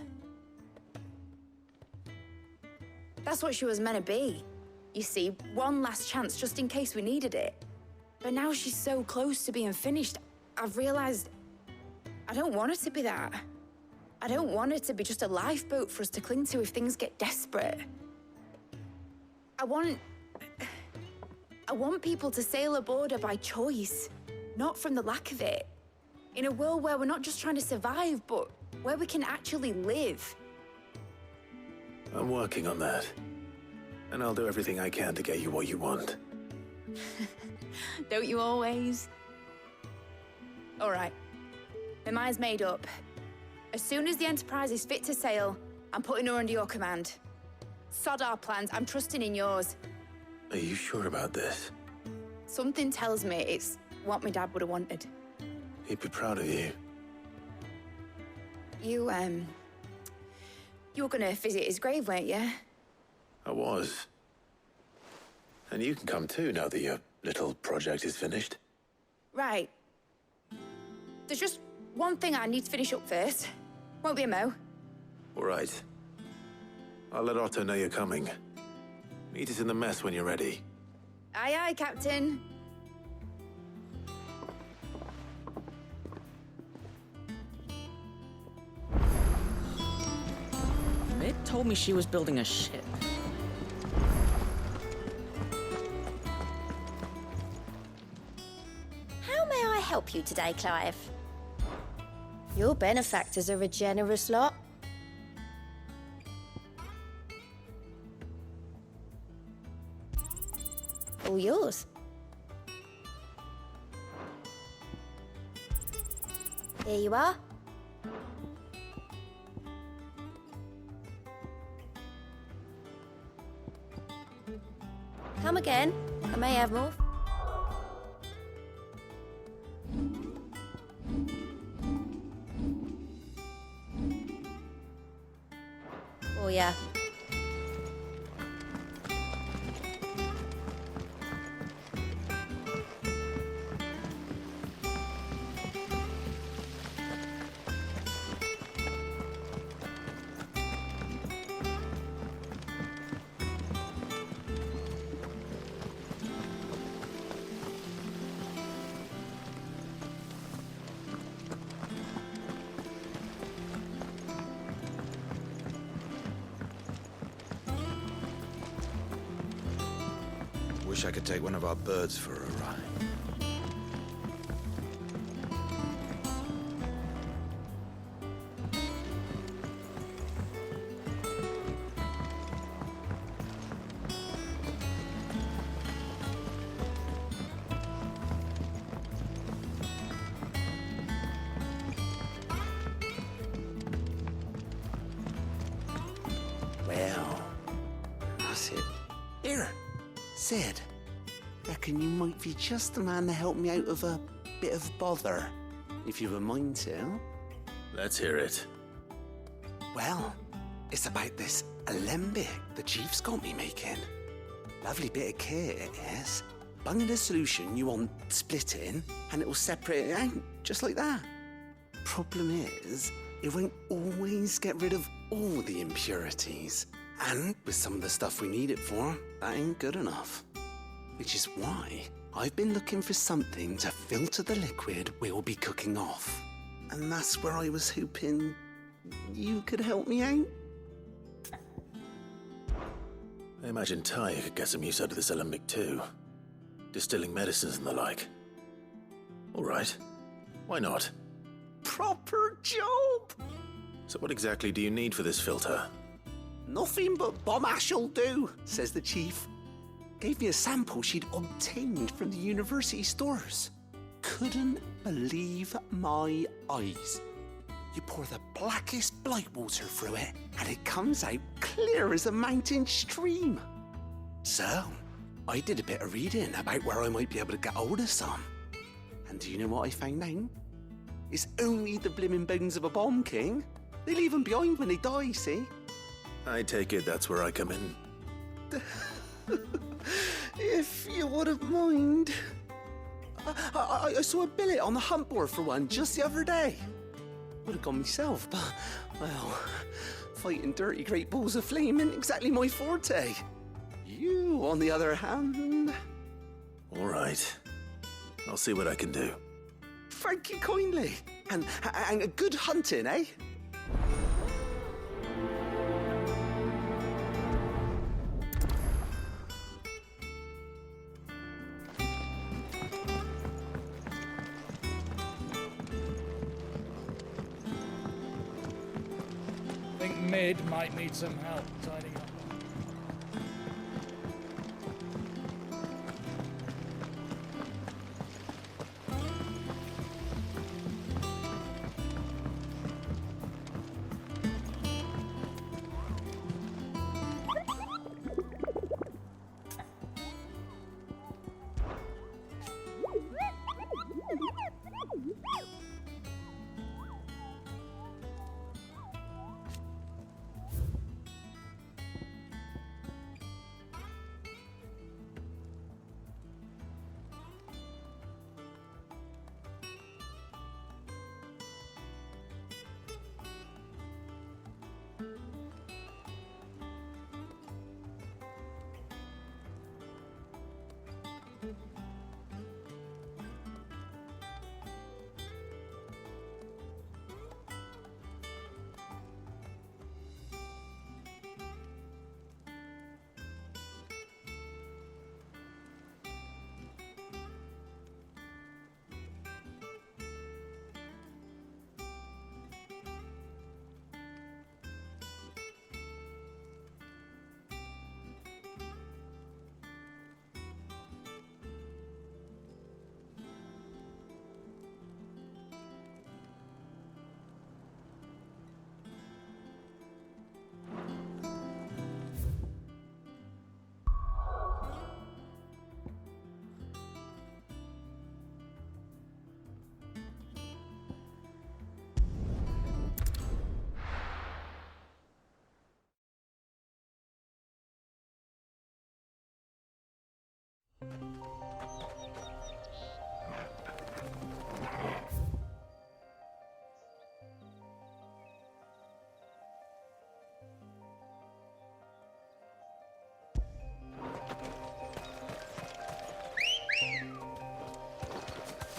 That's what she was meant to be. You see, one last chance just in case we needed it. But now she's so close to being finished, I've realized I don't want her to be that. I don't want her to be just a lifeboat for us to cling to if things get desperate. I want people to sail aboard her by choice, not from the lack of it. In a world where we're not just trying to survive, but where we can actually live. I'm working on that. And I'll do everything I can to get you what you want. Don't you always? All right. My mind's made up. As soon as the Enterprise is fit to sail, I'm putting her under your command. Sod our plans, I'm trusting in yours. Are you sure about this? Something tells me it's what my dad would have wanted. He'd be proud of you. You were gonna visit his grave, weren't you? I was. And you can come too, now that your little project is finished. Right. There's just one thing I need to finish up first. Won't be a mo. All right. I'll let Otto know you're coming. Meet us in the mess when you're ready. Aye, aye, Captain. Mid told me she was building a ship. How may I help you today, Clive? Your benefactors are a generous lot. All yours. Here you are. Come again. I may have more. Oh, yeah. Wish I could take one of our birds for a ride. Well, that's it. Here, Sid. Reckon you might be just the man to help me out of a bit of bother, if you've a mind to. Let's hear it. Well, it's about this alembic the chief's got me making. Lovely bit of kit it is. Bung in a solution you want splitting, and it will separate it out, just like that. Problem is, it won't always get rid of all the impurities. And with some of the stuff we need it for, that ain't good enough. Which is why I've been looking for something to filter the liquid we'll be cooking off. And that's where I was hoping you could help me out. I imagine Ty could get some use out of this alembic too. Distilling medicines and the like. All right. Why not? Proper job! So what exactly do you need for this filter? Nothing but bomb ash'll do, says the chief. Gave me a sample she'd obtained from the university stores. Couldn't believe my eyes. You pour the blackest blight water through it, and it comes out clear as a mountain stream. So, I did a bit of reading about where I might be able to get hold of some. And do you know what I found out? It's only the blimmin' bones of a bomb king. They leave them behind when they die, see? I take it that's where I come in. If you wouldn't mind. I saw a billet on the hunt board for one just the other day. Would have gone myself, but, well, fighting dirty great balls of flame ain't exactly my forte. You, on the other hand... All right. I'll see what I can do. Thank you kindly. And a good hunting, eh? Think Mid might need some help tidying up.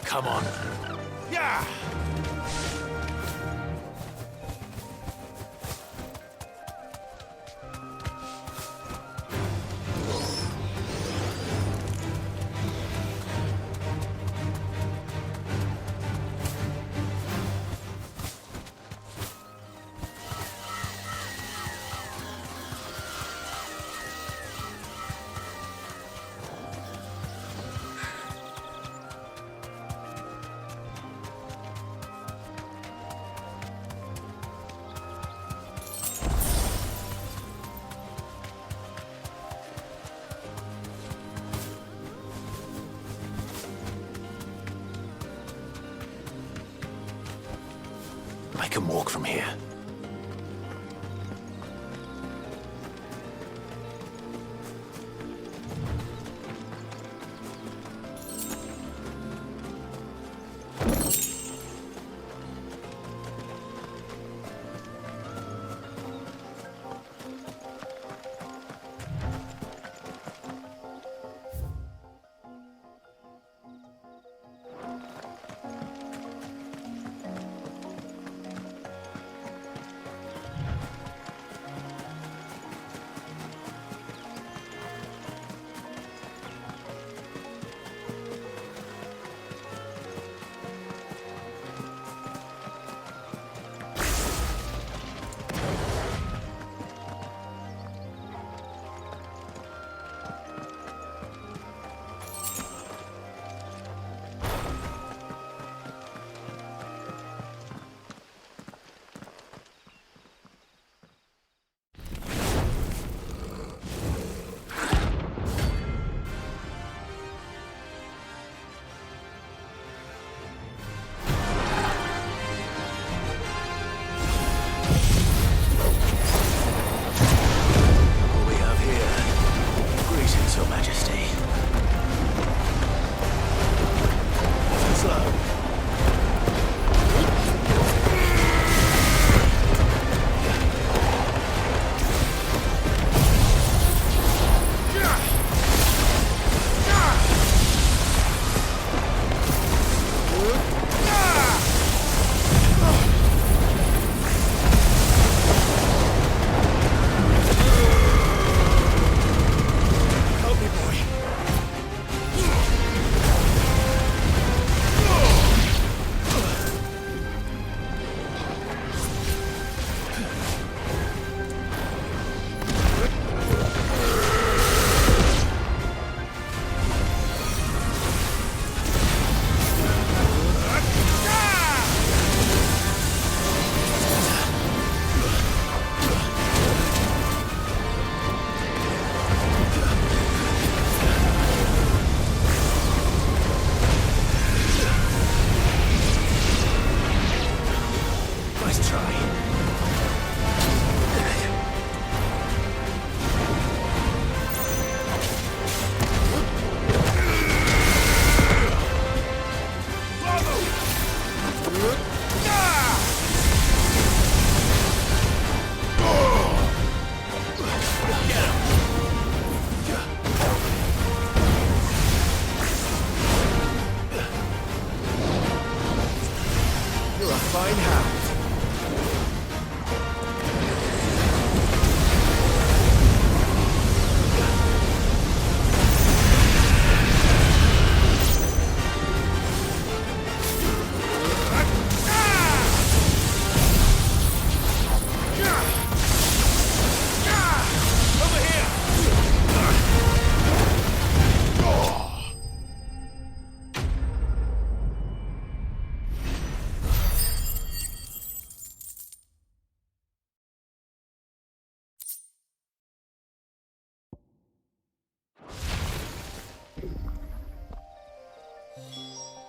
Come on. Yeah! I can walk from here.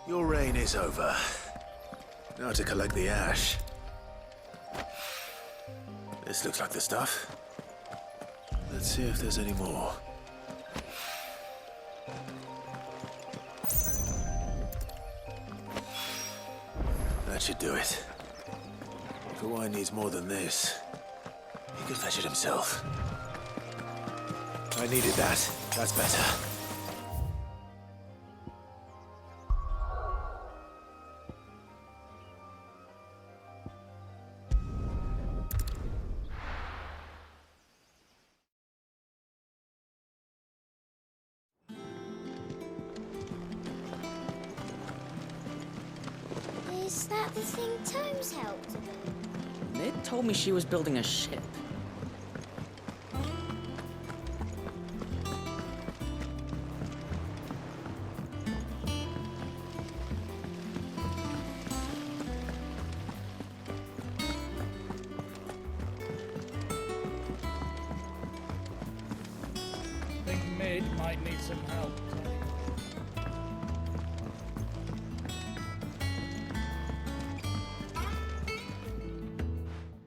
Your reign is over. Now to collect the ash. This looks like the stuff. Let's see if there's any more. That should do it. If the wine needs more than this, he could fetch it himself. I needed that. That's better. Is that the thing Tomes helped with? Mid told me she was building a ship. I think Mid might need some help.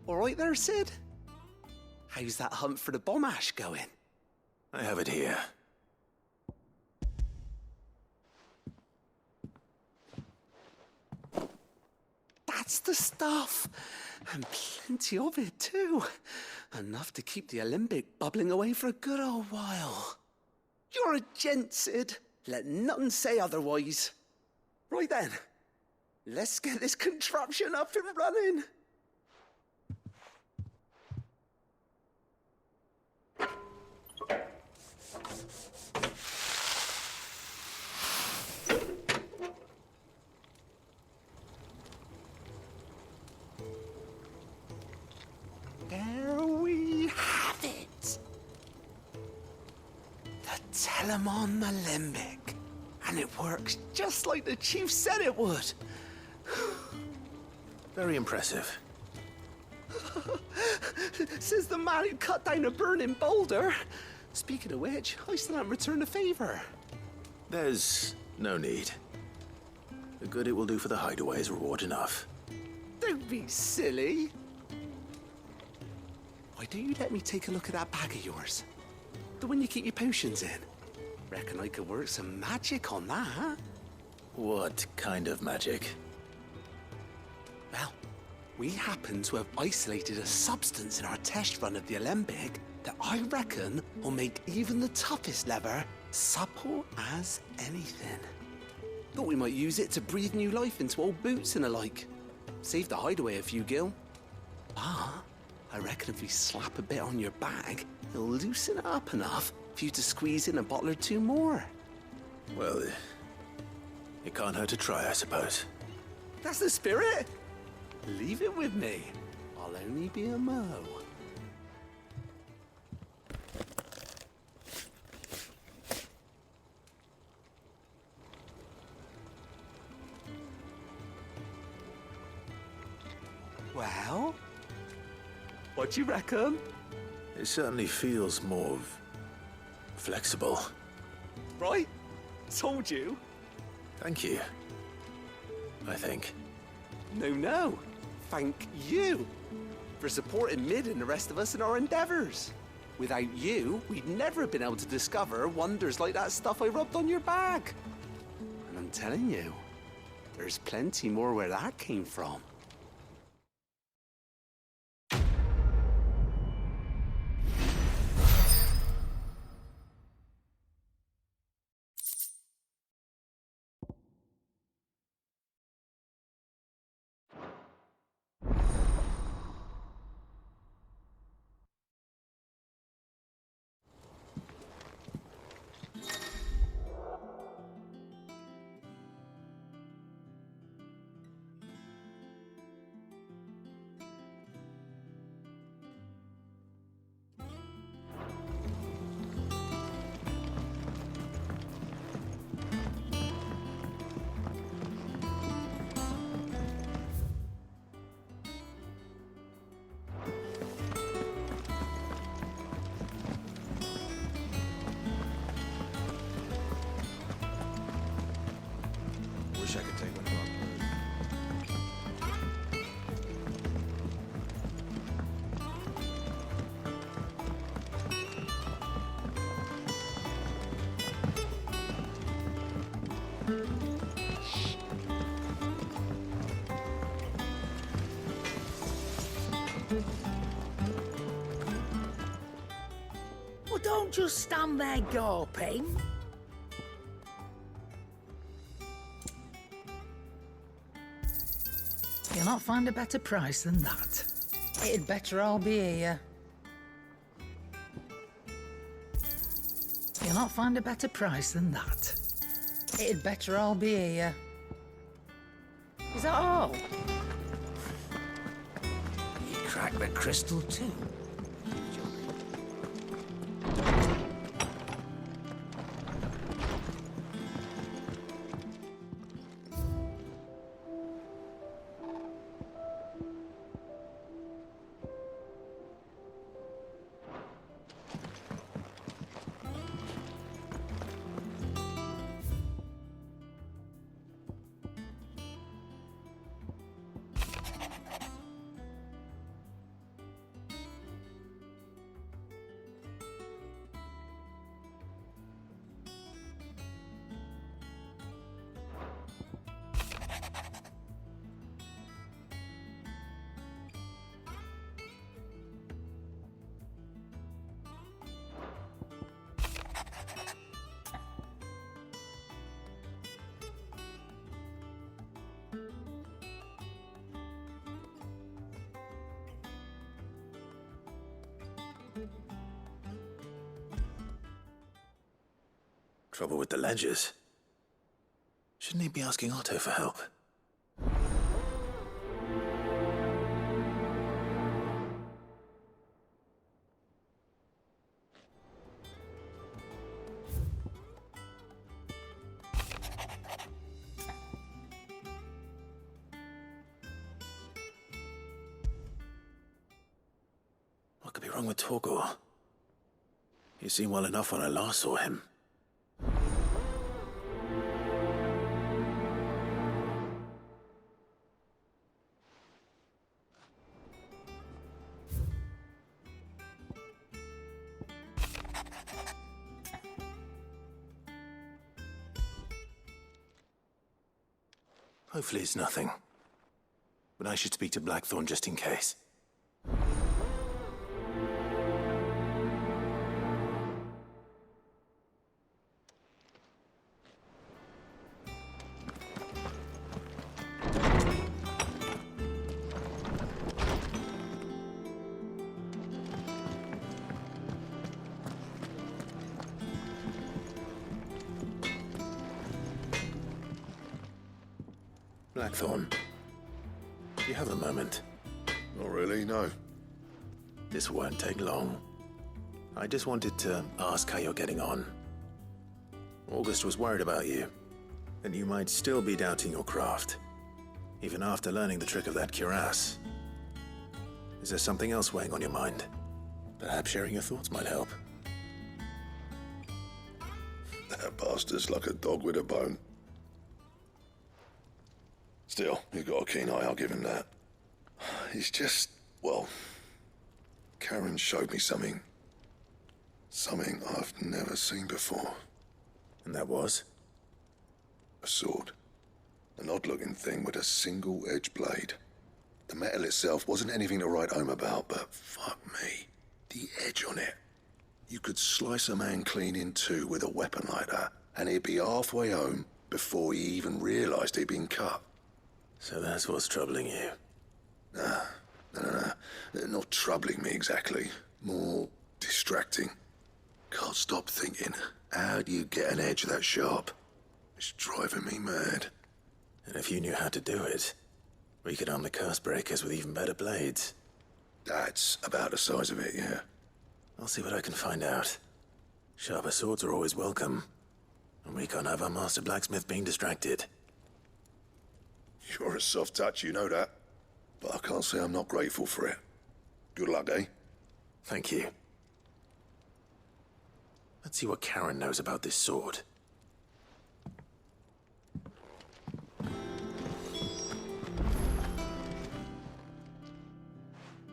All right there, Sid? How's that hunt for the bomb ash going? I have it here. That's the stuff! And plenty of it, too. Enough to keep the Alembic bubbling away for a good old while. You're a gent, Sid. Let nothing say otherwise. Right then, let's get this contraption up and running. There we have it. The Telemon Alembic. And it works just like the chief said it would. Very impressive. Says the man who cut down a burning boulder. Speaking of which, I still haven't returned the favor. There's no need. The good it will do for the hideaway is reward enough. Don't be silly. Why don't you let me take a look at that bag of yours? The one you keep your potions in. Reckon I could work some magic on that, huh? What kind of magic? Well, we happen to have isolated a substance in our test run of the Alembic that I reckon will make even the toughest lever supple as anything. Thought we might use it to breathe new life into old boots and the like. Save the hideaway a few gil. Ah, I reckon if we slap a bit on your bag, it'll loosen it up enough for you to squeeze in a bottle or two more. Well, it can't hurt to try, I suppose. That's the spirit. Leave it with me. I'll only be a mo. Well, what do you reckon? It certainly feels more flexible. Right? Told you. Thank you. I think. No. Thank you for supporting Mid and the rest of us in our endeavors. Without you, we'd never have been able to discover wonders like that stuff I rubbed on your bag. And I'm telling you, there's plenty more where that came from. don't just stand there gawping. You'll not find a better price than that. It'd better all be here. You'll not find a better price than that. It'd better all be here. Is that all? You cracked the crystal too. Trouble with the ledgers. Shouldn't he be asking Otto for help? What could be wrong with Torgor? He seemed well enough when I last saw him. Hopefully it's nothing. But I should speak to Blackthorn just in case. Blackthorn, do you have a moment? Not really, no. This won't take long. I just wanted to ask how you're getting on. August was worried about you, and you might still be doubting your craft, even after learning the trick of that cuirass. Is there something else weighing on your mind? Perhaps sharing your thoughts might help. That bastard's like a dog with a bone. Still, he's got a keen eye, I'll give him that. He's just, well, Karen showed me something. Something I've never seen before. And that was? A sword. An odd-looking thing with a single-edged blade. The metal itself wasn't anything to write home about, but fuck me, the edge on it. You could slice a man clean in two with a weapon like that, and he'd be halfway home before he even realized he'd been cut. So that's what's troubling you? Nah, not troubling me exactly. More distracting. Can't stop thinking, how do you get an edge that sharp? It's driving me mad. And if you knew how to do it, we could arm the curse breakers with even better blades. That's about the size of it, yeah. I'll see what I can find out. Sharper swords are always welcome. And we can't have our master blacksmith being distracted. You're a soft touch, you know that. But I can't say I'm not grateful for it. Good luck, eh? Thank you. Let's see what Karen knows about this sword.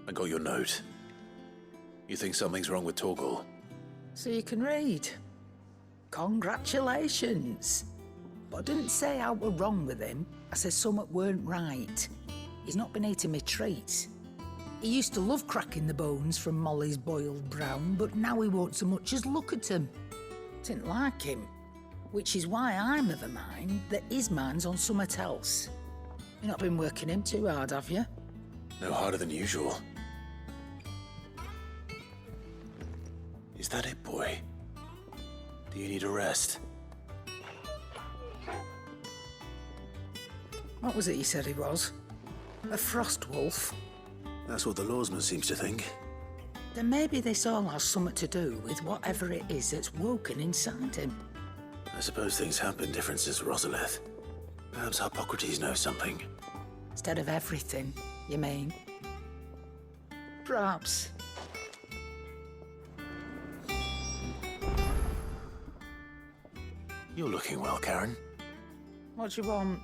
I got your note. You think something's wrong with Torgor? So you can read. Congratulations. But I didn't say I were wrong with him. I said something weren't right. He's not been eating me treats. He used to love cracking the bones from Molly's boiled brown, but now he won't so much as look at 'em. Didn't like him, which is why I'm of a mind that his mind's on somewhat else. You've not been working him too hard, have you? No harder than usual. Is that it, boy? Do you need a rest? What was it he said he was? A frost wolf? That's what the lawsman seems to think. Then maybe this all has something to do with whatever it is that's woken inside him. I suppose things have been different since Rosalith. Perhaps Hippocrates knows something. Instead of everything, you mean? Perhaps. You're looking well, Karen. What do you want?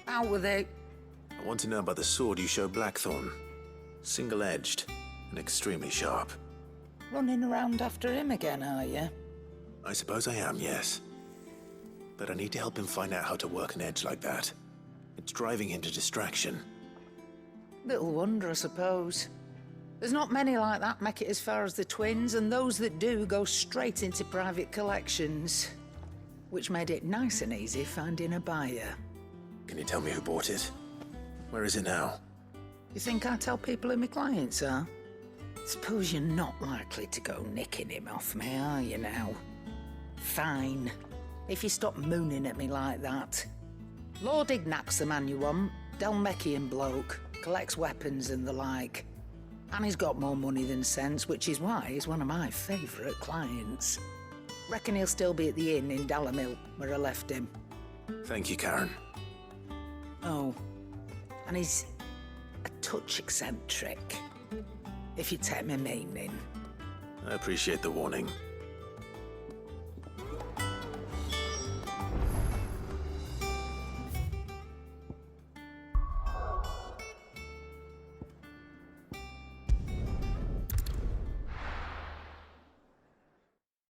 Out with it. I want to know about the sword you showed Blackthorn. Single-edged and extremely sharp. Running around after him again, are you? I suppose I am, yes. But I need to help him find out how to work an edge like that. It's driving him to distraction. Little wonder, I suppose. There's not many like that make it as far as the twins, and those that do go straight into private collections. Which made it nice and easy finding a buyer. Can you tell me who bought it? Where is it now? You think I tell people who my clients are? Suppose you're not likely to go nicking him off me, are you now? Fine. If you stop mooning at me like that. Lord Ignac's the man you want. Dalmekian bloke. Collects weapons and the like. And he's got more money than sense, which is why he's one of my favourite clients. Reckon he'll still be at the inn in Dalamil, where I left him. Thank you, Karen. Oh, and he's a touch eccentric, if you take my meaning. I appreciate the warning.